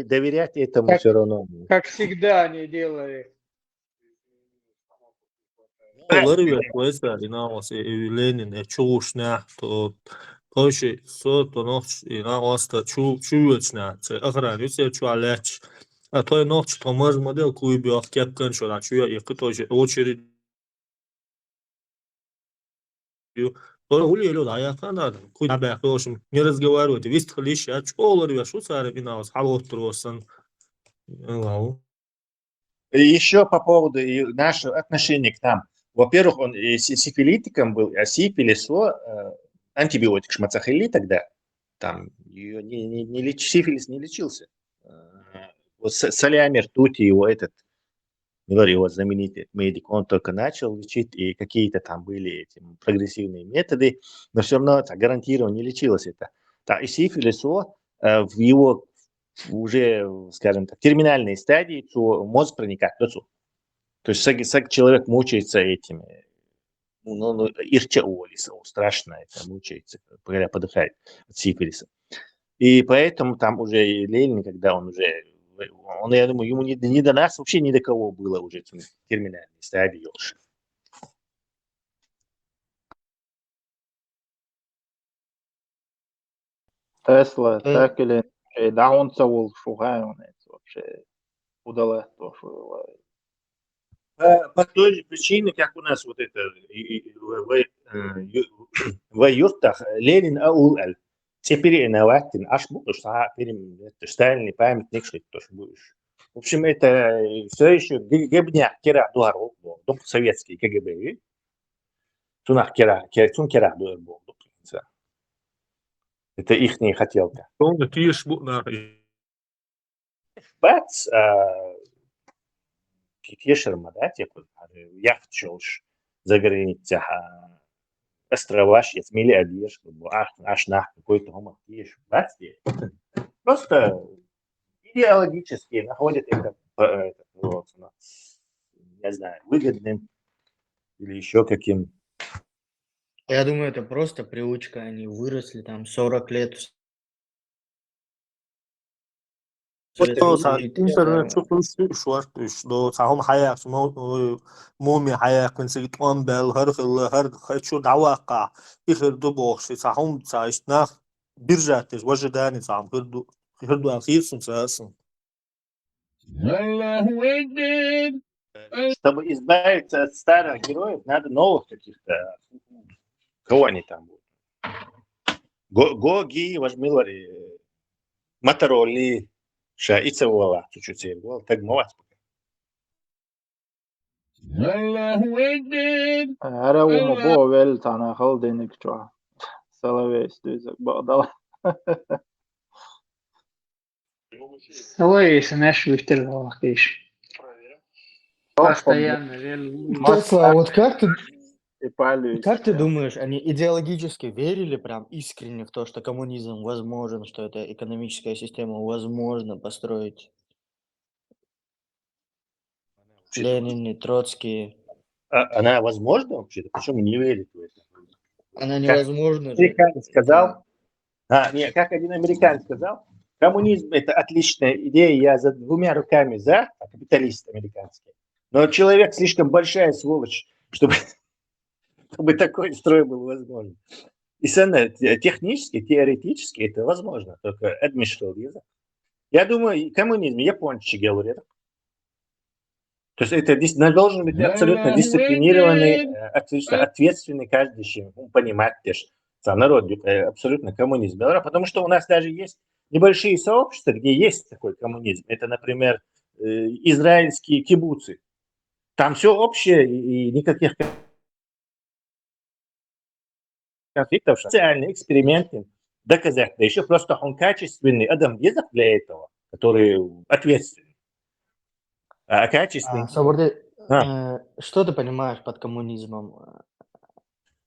доверять этому все равно. Как всегда они делали. Ленин, чушня, то тоже то ночь и на оста чувствуется, охраняю все чуалеч. А то ночь то можно модель клубе кепкан что на чуя и тоже очередь. Улили да, надо. Куда бы хорошим не разговаривать. Вist лишь а чолор я шуцары винаус халот тросан. Еще по поводу нашего отношения к нам. Во-первых, он сифилитиком был, а сифилис антибиотик шмацахили тогда. Там сифилис не лечился. Вот солями ртути его его знаменитый медик, он только начал лечить, и какие-то там были эти прогрессивные методы, но все равно гарантированно не лечилось это. И сифилис в его уже, скажем так, терминальной стадии мозг проникает. То есть человек мучается этими, ирча улиса, страшно это мучается, говоря, подыхает от сифилиса. И поэтому там уже Ленин, когда он уже, я думаю, ему не до нас, вообще ни до кого было уже в терминальной стадии. Тесла, так или да, он цаул шугай, вообще удалось то, что по той же причине, как у нас вот это в юртах Ленин аул-аль. Теперь инновативный, аж будешь, стальный памятник, что тоже будешь. В общем, это все еще гебня кера дуаров, советский КГБ. Тунах кера дуаров. Это их не хотелка. Бац, китешерма, да, типа, яхтшолш за границей, острова, смели одежду, аж на какой-то гомор, бац, просто идеологически находят это, не знаю, выгодным или еще каким. Я думаю, это просто привычка, они выросли там 40 лет. интернет شوار دو سهم حياة مومي حياة كنت تقوم بالهرخ الهرخ شو دعواقع إخر دبوخ سهم تعيشنا биржатыш в ожидании сам хырду ахирсун сасын. Чтобы избавиться от старых героев, надо новых каких-то. Кого они там будут? Гоги, возьмилари, Мотороли, Шаицевола, чуть-чуть, так мовать. Ära uma boa velta na haldinik čo. Salavēs dīzak bādala. Славейся, нашу вторлахтыш. Постоянно Тесла, а вот как ты И думаешь, они идеологически верили прям искренне в то, что коммунизм возможен, что эта экономическая система возможно построить? Ленин и Троцкий. Она возможна вообще-то? Почему не верит в это? Она Как невозможна же. американец сказал, нет, как один американец сказал, коммунизм это отличная идея, я за двумя руками за, капиталист американский. Но человек слишком большая сволочь, чтобы такой строй был возможен. И технически, теоретически это возможно, только администрировал язык. Я думаю, коммунизм японцы говорят. То есть это должен быть абсолютно дисциплинированный, ответственный каждый человек. Понимать сам народ абсолютно коммунизм. Потому что у нас даже есть небольшие сообщества, где есть такой коммунизм. Это, например, израильские кибуцы. Там все общее и никаких конфликтов. Социальные эксперименты доказать. Да еще просто он качественный адам язык для этого, который ответственный. А качественный. Что ты понимаешь под коммунизмом?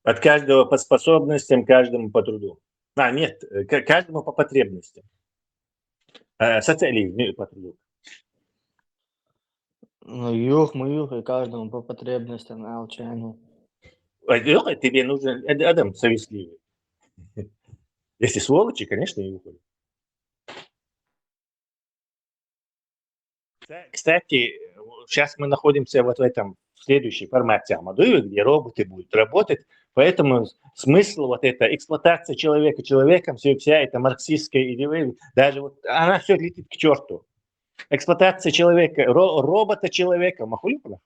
От каждого по способностям, каждому по труду. Нет, каждому по потребностям. Социализм по труду. Юх, и каждому по потребностям, алчанию. Тебе нужен адам совестливый. Если сволочи, конечно, и уходят. Кстати, сейчас мы находимся вот в этом следующей формате Амадуева, где роботы будут работать. Поэтому смысл вот эта эксплуатация человека человеком, вся эта марксистская идея, даже вот она все летит к черту. Эксплуатация человека, робота человеком, махулипа.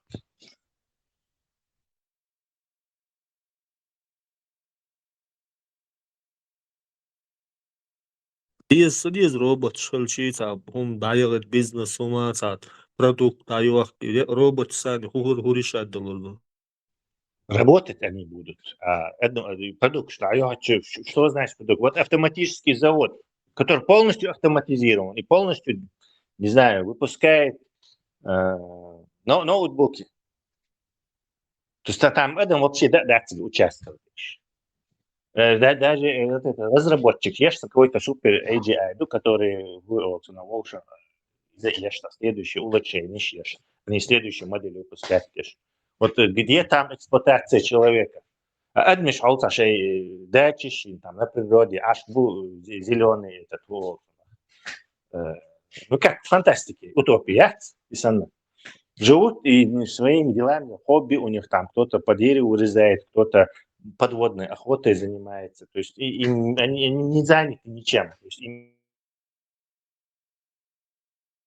Diz robot шалчица, он дает бизнес ума, продукт дает, робот сами хурешат долго. Работать они будут. Продукт, что значит продукт? Вот автоматический завод, который полностью автоматизирован и полностью, не знаю, выпускает ноутбуки. То есть там этом вообще участвует. Даже разработчик есть какой-то супер AGI, который вырвался на волшеб, следующее улучшение, не следующую модель выпускать. Вот где там эксплуатация человека? Адмиш шей дачиш, там на природе, аж зеленый этот волк. Как в фантастике, утопия, живут и своими делами, хобби у них там, кто-то по дереву урезает, кто-то подводной охотой занимается. То есть они не заняты ничем. То есть им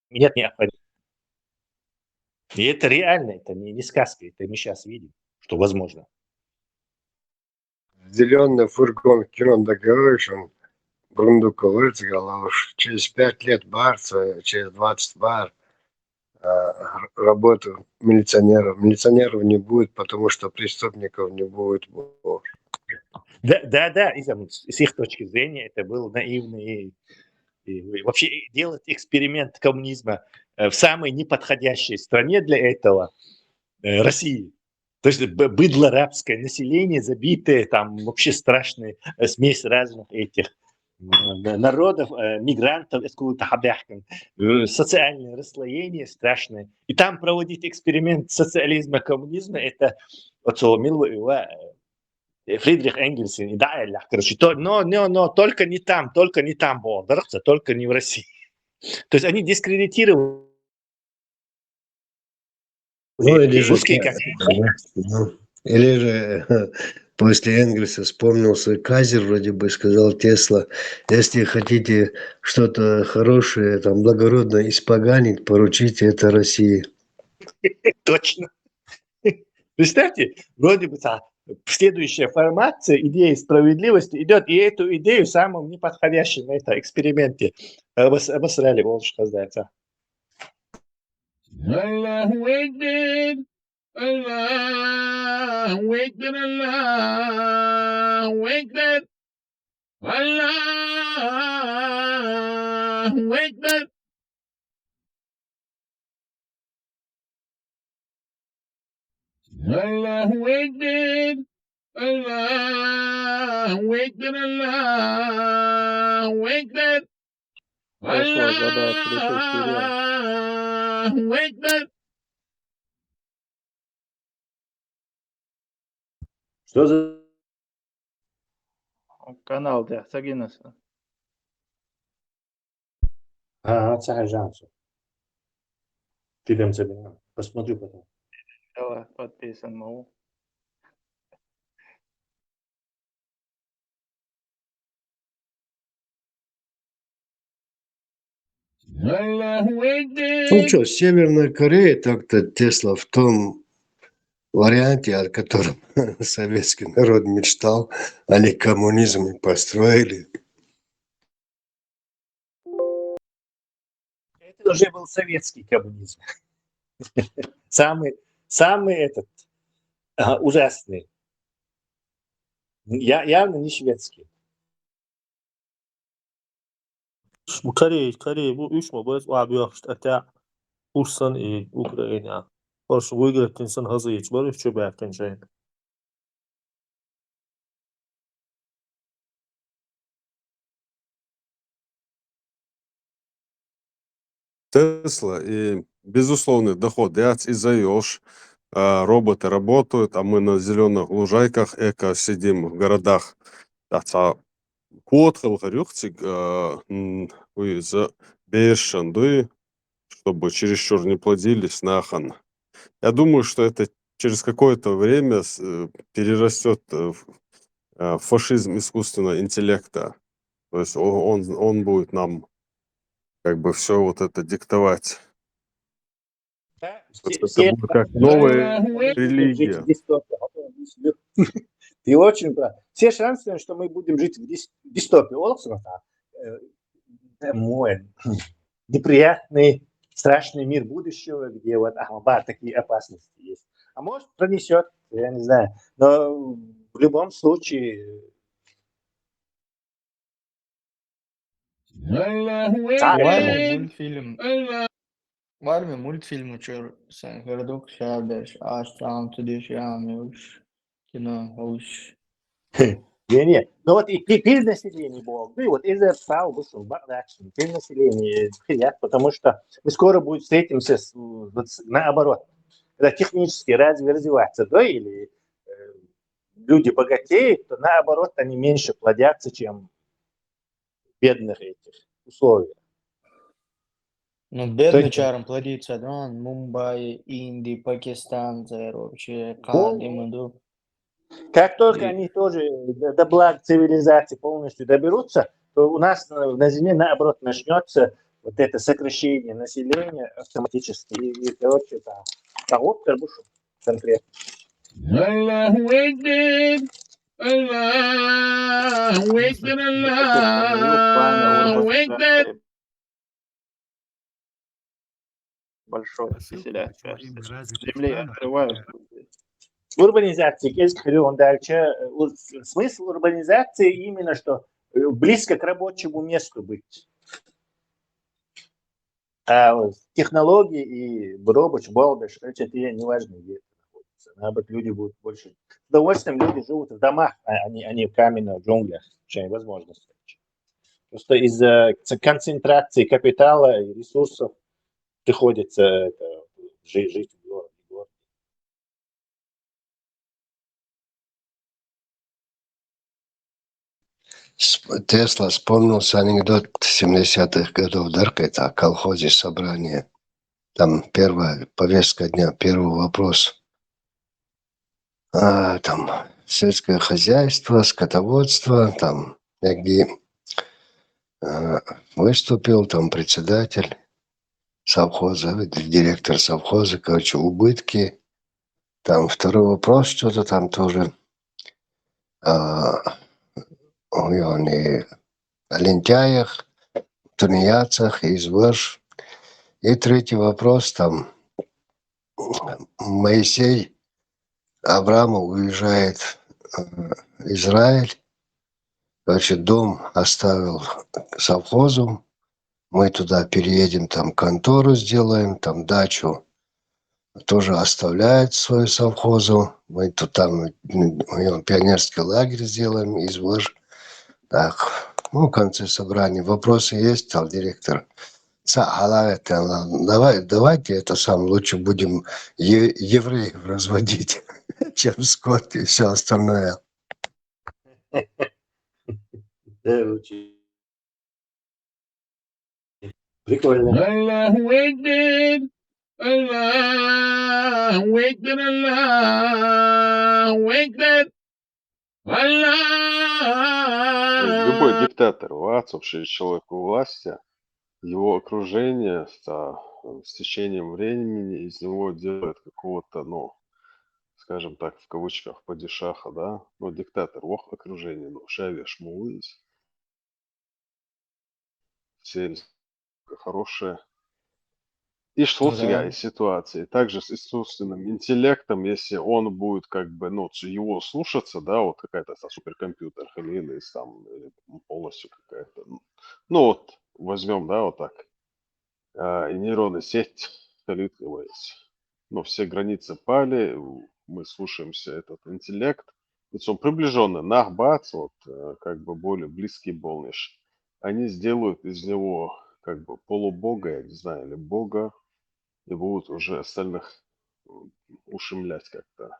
нет необходимости. И это реально, это не сказка, это мы сейчас видим, что возможно. Зеленый фургон кино договоришь, он Брундука вырцгал, уж через 5 лет барца, через 20 бар работу милиционеров. Милиционеров не будет, потому что преступников не будет. Да, и с их точки зрения это было наивно. И вообще делать эксперимент коммунизма в самой неподходящей стране для этого, России. То есть быдло рабское население, забитое, там вообще страшная смесь разных этих народов, мигрантов, социальное расслоение страшное. И там проводить эксперимент социализма, коммунизма, это Фридрих Энгельс, короче, но только не там было, только не в России. То есть они дискредитировали Или же после Энгельса вспомнил свой казер, вроде бы, сказал Тесла, если хотите что-то хорошее, там, благородное испоганить, поручите это России. Точно. Представьте, вроде бы следующая формация идеи справедливости идет, и эту идею самым неподходящим на этом эксперименте обосрали, вот что сказать. Allahu Akbar, Allahu Akbar, Allahu Akbar, Allahu Akbar. Allahu Akbar, Allahu Akbar, Allahu Akbar, Тесла гадает, летит вперед. Allahu Akbar. Что за... Канал Тахтагинеса. Сахажанцу. Ты там забыл. Посмотрю потом. Давай, подписан могу. Allahu Akbar. Ну что, Северная Корея так-то Тесла в том варианте, о котором советский народ мечтал, они коммунизм и построили. Это уже был советский коммунизм. Самый ужасный. Явно не шведский. Koreya bu üç mü? Bu abi yok işte. Hatta Ruslan, Ukrayna. Karşı Uygur insan hazır hiç var. Üç çöberken şey. Тесла и безусловный доход. Я издаешь, роботы работают, а мы на зеленых лужайках эко сидим в городах. Код халгарюхтик за бешенды, чтобы чересчур не плодились нахан. Я думаю, что это через какое-то время перерастет в фашизм искусственного интеллекта. То есть он будет нам как бы все вот это диктовать. Да, Это будет как новая религия. Ты очень прав. Все шансы, что мы будем жить в дистопии. Мой неприятный, страшный мир будущего, где вот такие опасности есть. А может пронесет, я не знаю. Но в любом случае... Var mı mультфильм uçuyor sen gördük kardeş açtan düşüyormuş kino hoş. Не. Но вот и перенаселение было. И вот из-за правил вышел перенаселение приятно, потому что мы скоро будет встретимся наоборот. Когда технически развиваться, да, или люди богатеют, то наоборот они меньше плодятся, чем в бедных этих условиях. Ну, бедный чаром плодится, да, Мумбай, Индия, Пакистан, вообще, Калимаду. Как только они тоже до благ цивилизации полностью доберутся, то у нас на Земле, наоборот, начнется вот это сокращение населения автоматически. И короче, вот конкретно. Allahu Akbar, Allahu Akbar, Allahu Akbar. Большой поселять, кажется. Земли открывают. Урбанизация, он дальше. Смысл урбанизации именно, что близко к рабочему месту быть. А технологии и рабочий балдыш, это не важно, где это находится. Наоборот, люди будут больше. С удовольствием люди живут в домах, а не в каменных джунглях, чем возможность. Просто из-за концентрации капитала и ресурсов приходится жить в городе. Тесла вспомнился анекдот 70-х годов, да, это о колхозе собрание. Там первая повестка дня, первый вопрос. Там сельское хозяйство, скотоводство, там, где выступил, там, председатель совхоза, директор совхоза, короче, убытки. Там второй вопрос, что-то там тоже о лентяях, тунеядцах, изваж. И третий вопрос, там, Моисей Авраамов уезжает в Израиль, значит, дом оставил совхозу, мы туда переедем, там контору сделаем, там дачу тоже оставляет свою совхозу, мы тут там пионерский лагерь сделаем, изваж. Так, в конце собрания вопросы есть, стал директор. Давайте это лучше будем евреев разводить, чем скот и все остальное. Прикольно. Аллаху Акбар, Аллаху Акбар, Аллаху Акбар, Любой Аллах. диктатор, властвовавший человек у власти, его окружение с течением времени из него делает какого-то, скажем так, в кавычках, падишаха, да, диктатор, вох окружение, шаве шмулыс, все хорошие. И что Ну сега да. из ситуации. Также с искусственным интеллектом, если он будет его слушаться, да, вот какая-то суперкомпьютер или там полностью какая-то, возьмем, да, вот так, и нейронная сеть скалиткивается. Все границы пали, мы слушаемся этот интеллект, ведь он приближенный, нахбац, более близкий болниш. Они сделают из него полубога, я не знаю, или бога, и будут уже остальных ушемлять как-то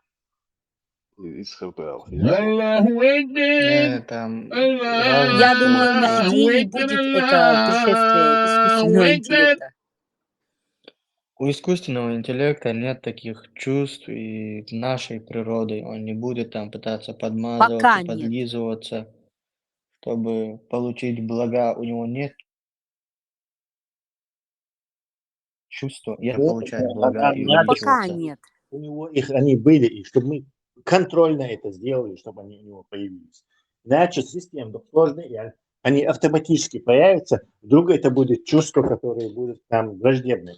из ХТЛ. Аллаху Акбар, Там Я думаю, на Аллаху Иди и Акбар, будет это пришествие Аллаху искусственного Акбар. интеллекта. у искусственного интеллекта нет таких чувств и нашей природы. Он не будет там пытаться подмазываться, Пока нет. подлизываться, чтобы получить блага. У него нет чувства. Я получаю блага и Надо, Пока увеличиваться. нет. у него они были, и чтобы мы контрольно это сделали, чтобы они у него появились. Иначе система сложная, и они автоматически появятся, вдруг это будет чувство, которое будет нам враждебным.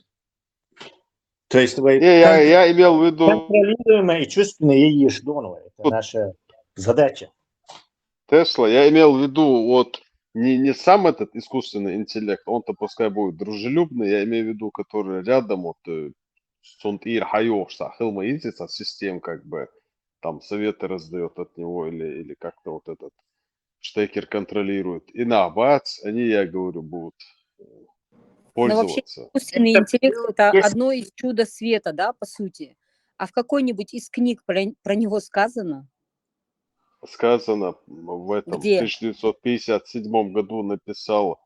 То есть Я имел в виду, контролируемое и чувственное ешдоново. Это наша задача. Тесла, я имел в виду, не сам этот искусственный интеллект, он-то пускай будет дружелюбный, я имею в виду, который рядом, Сонтир Хайошса, Хилма Изис от систем, там советы раздает от него, или как-то этот штекер контролирует. И на бац, они, я говорю, будут Но вообще пользоваться. искусственный интеллект – это Если- одно из чудо света, да, по сути. А в какой-нибудь из книг про него сказано? Сказано в этом, Где? в 1957 году написал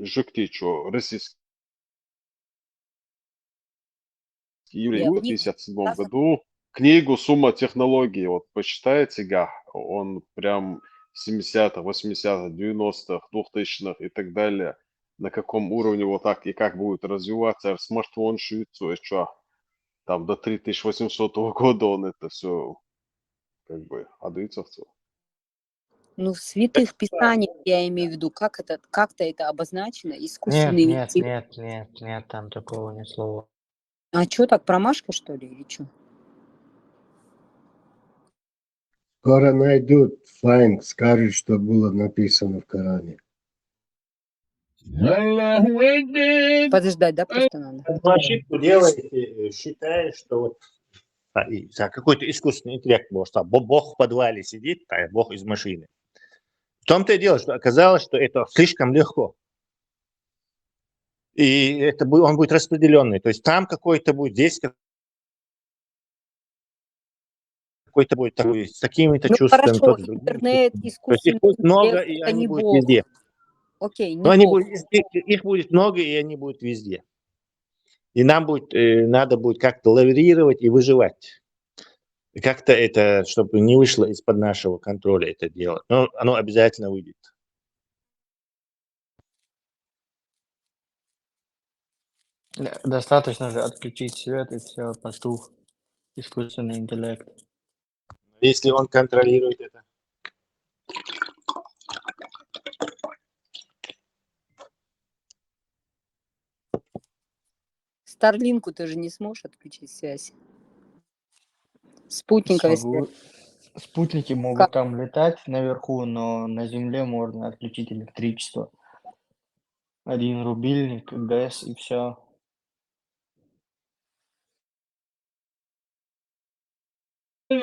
Жиктичу, российский еврей, В в книгах 1957 сказано? году книгу «Сумма технологий». Почитайте, он прям 70-х, 80-х, 90-х, 2000-х и так далее. На каком уровне и как будет развиваться смартфон швейцу, и что там до 3800 года он это все отдается. Ну, в святых писаниях, я имею в виду, как-то это обозначено, Нет, искусственный нет, интеллект. нет, там такого ни слова. А что, так промашка, что ли, или что? Скоро найдут, файн, скажут, что было написано в Коране. Аллаху Акбар. Подождать, да, просто надо? Одну ошибку делаете, считая, что какой-то искусственный интеллект, может, Бог в подвале сидит, а Бог из машины. В том-то и дело, что оказалось, что это слишком легко. И он будет распределенный. То есть там какой-то будет, здесь какой-то будет такой, с такими-то Ну, чувствами. хорошо, тот с другими интернет, чувствами. То есть искусственный их будет много, интеллект – и это они не будут Бог. везде. Окей, Но не Бог. их будет много, и они будут везде. И нам надо будет как-то лавирировать и выживать. И как-то это, чтобы не вышло из-под нашего контроля это делать. Но оно обязательно выйдет. Достаточно же отключить свет, и все, потух искусственный интеллект. Если он контролирует это. Старлинку ты же не сможешь отключить связь. Спутниковой Смогу. связи. Спутники могут Как? там летать наверху, но на Земле можно отключить электричество. 1 рубильник, ГЭС и все. Ну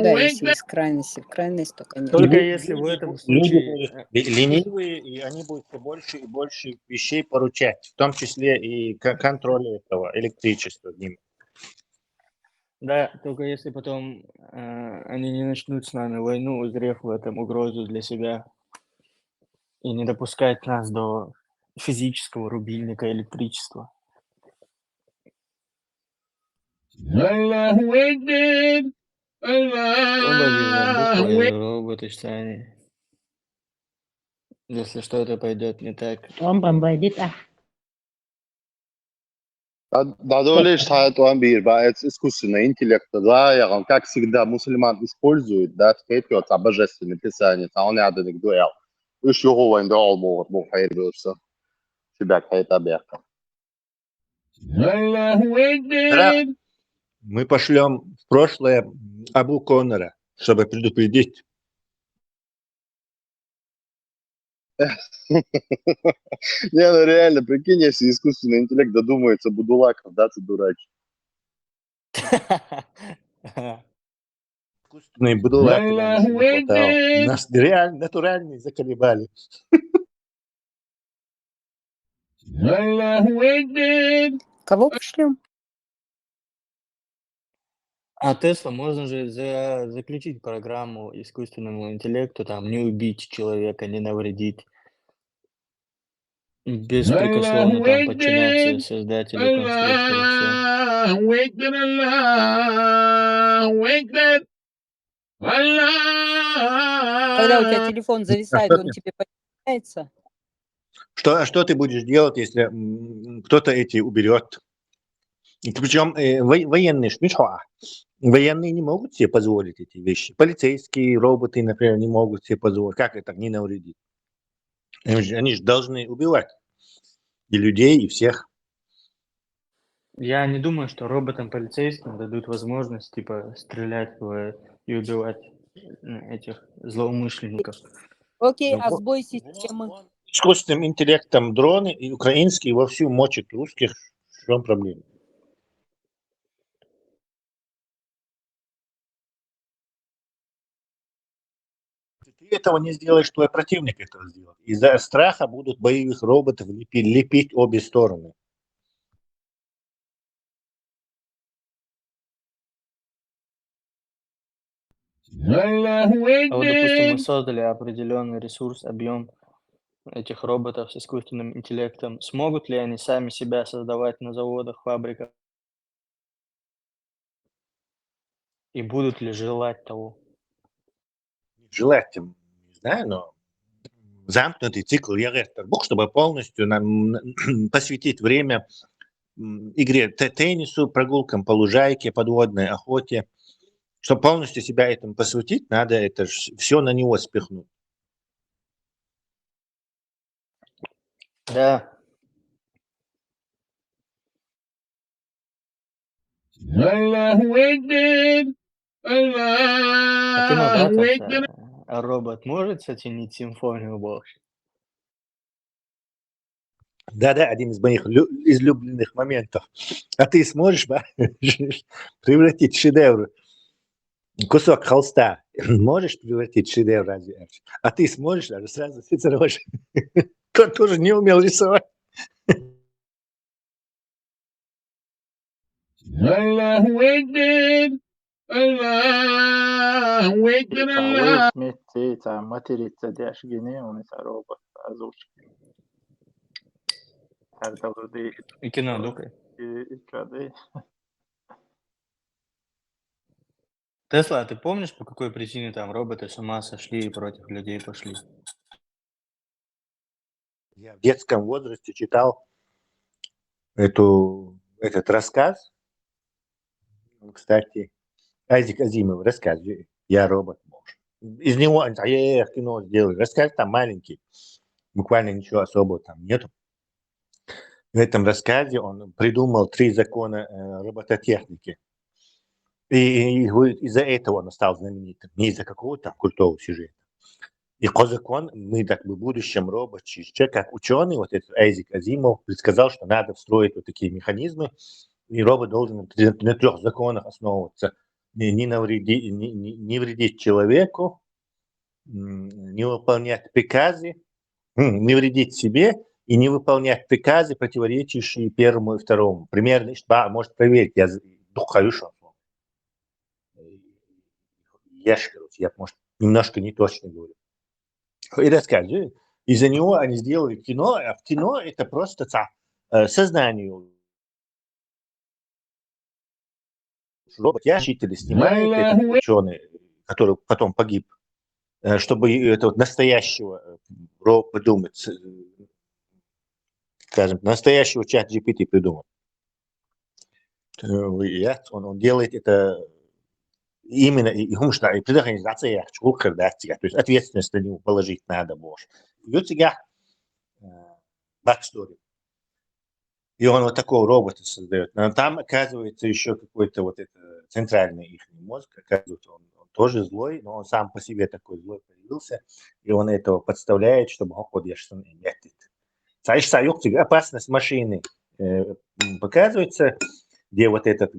да, если из крайности в крайность, то конечно. Только если в этом Люди случае... будут ленивые, и они будут все больше и больше вещей поручать, в том числе и контроль этого электричества. Да, только если потом они не начнут с нами войну, узрев в этом угрозу для себя, и не допускать нас до физического рубильника электричества. Аллаху Акбар! Буква Аллаху из робота, Сани. Если что-то пойдет не так. Да, лишь Амбир, это искусственный интеллект, да, я вам, как всегда, мусульман использует, да, скрепется божественное писание, а он надо не говорил. Еще его не дал, Бог хайрился. Себя какая-то бяка. Аллаху Да, Акбар! мы пошлем в прошлое Абу Коннора, чтобы предупредить. Не, ну реально, прикинь, если искусственный интеллект додумается Будулаков, да, ты дурак. Искусственные будулаки нам еще Аллаху не хватало. Акбар! Нас реально, натуральные заколебали. Аллаху Акбар! Кого пошлем? А Тесла можно же заключить программу искусственному интеллекту, там, не убить человека, не навредить. Беспрекословно Аллаху там подчиняться Акбар! создателю конструктора, все. Аллаху Акбар! Аллаху Акбар! Когда у тебя Аллах! телефон зависает, он тебе подчиняется? Что ты будешь делать, если кто-то эти уберет? Причем военные военные не могут себе позволить эти вещи. Полицейские роботы, например, не могут себе позволить. Как это не навредит? Они же должны убивать и людей, и всех. Я не думаю, что роботам-полицейским дадут возможность, типа, стрелять и убивать этих злоумышленников. Окей, Ну, а сбой системы? Искусственным интеллектом дроны и украинские вовсю мочат русских. В чем проблема? Ты этого не сделаешь, твой противник этого сделает. Из-за страха будут боевых роботов лепить обе стороны. Аллаху А вот, допустим, мы Акбар! создали определенный ресурс, объем этих роботов с искусственным интеллектом. Смогут ли они сами себя создавать на заводах, фабриках? И будут ли желать того? Желать, не знаю, но замкнутый цикл Бог, чтобы полностью посвятить время игре теннису, прогулкам по лужайке, подводной охоте. Чтобы полностью себя этому посвятить, надо это все на него спихнуть. Да. Аллаху Акбар! А ты на Аллаху датах, Акбар! робот может сочинить симфонию Божью? Да-да, один из моих излюбленных моментов. А ты сможешь превратить шедевр, кусок холста, можешь превратить в шедевр разве? А ты сможешь даже сразу Цицерон, тот тоже не умел рисовать. Аллаху Акбар! Аллаху Акбар! Уилл Аллах! Смит матерится дяшгине, он это робот озвучки. Так должно быть. И кино, ну-ка. и чё, да? Тесла, а ты помнишь, по какой причине там роботы с ума сошли и против людей пошли? Я в детском возрасте читал этот рассказ. Кстати, Айзек Азимов рассказ «Я робот». Из него кино сделали. Рассказ там маленький. Буквально ничего особого там нету. В этом рассказе он придумал 3 закона робототехники. И из-за этого он стал знаменитым. Не из-за какого-то там крутого сюжета. И по закону мы так в будущем робочи, как ученый, вот этот Айзек Азимов предсказал, что надо встроить вот такие механизмы, и робот должен на 3 законах основываться. Не вредить человеку, не выполнять приказы, не вредить себе и не выполнять приказы, противоречащие первому и второму. Примерно, может проверить, я хорошо. Я, может, немножко не точно говорю. И расскажи. Из-за него они сделали кино, а в кино это просто сознание. Робот ящик снимает этот ученый, который потом погиб, чтобы это вот настоящего придумать, скажем, настоящего чат GPT придумать. Он делает это именно и предорганизация, то есть ответственность на него положить надо больше. И вот сега backstory. И он вот такого робота создает. Но там, оказывается, еще какой-то вот это центральный их мозг, оказывается, он тоже злой, но он сам по себе такой злой появился, и он этого подставляет, чтобы он поддержал. Опасность машины показывается, где вот этот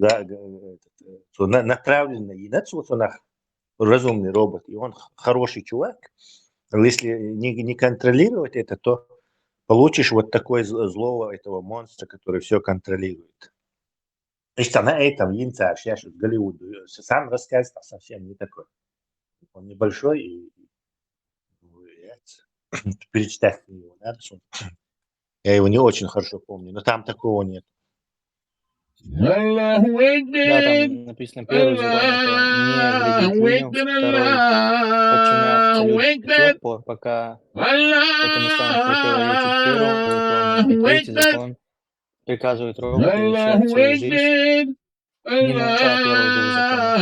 направленный разумный робот, и он хороший чувак. Но если не контролировать это, то получишь вот такой злого этого монстра, который все контролирует. И на этом Янцар, сейчас в Голливуде, сам рассказ совсем не такой. Он небольшой, и перечитать его надо. Я его не очень хорошо помню, но там такого нет. Да, там написано, первый закон это не вредить людям, второй подчиняться людям до тех пор, пока это не станет противоречить первому закону, и третий закон приказывает роботу всю свою жизнь не нарушая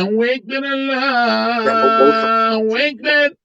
первых 2 законов.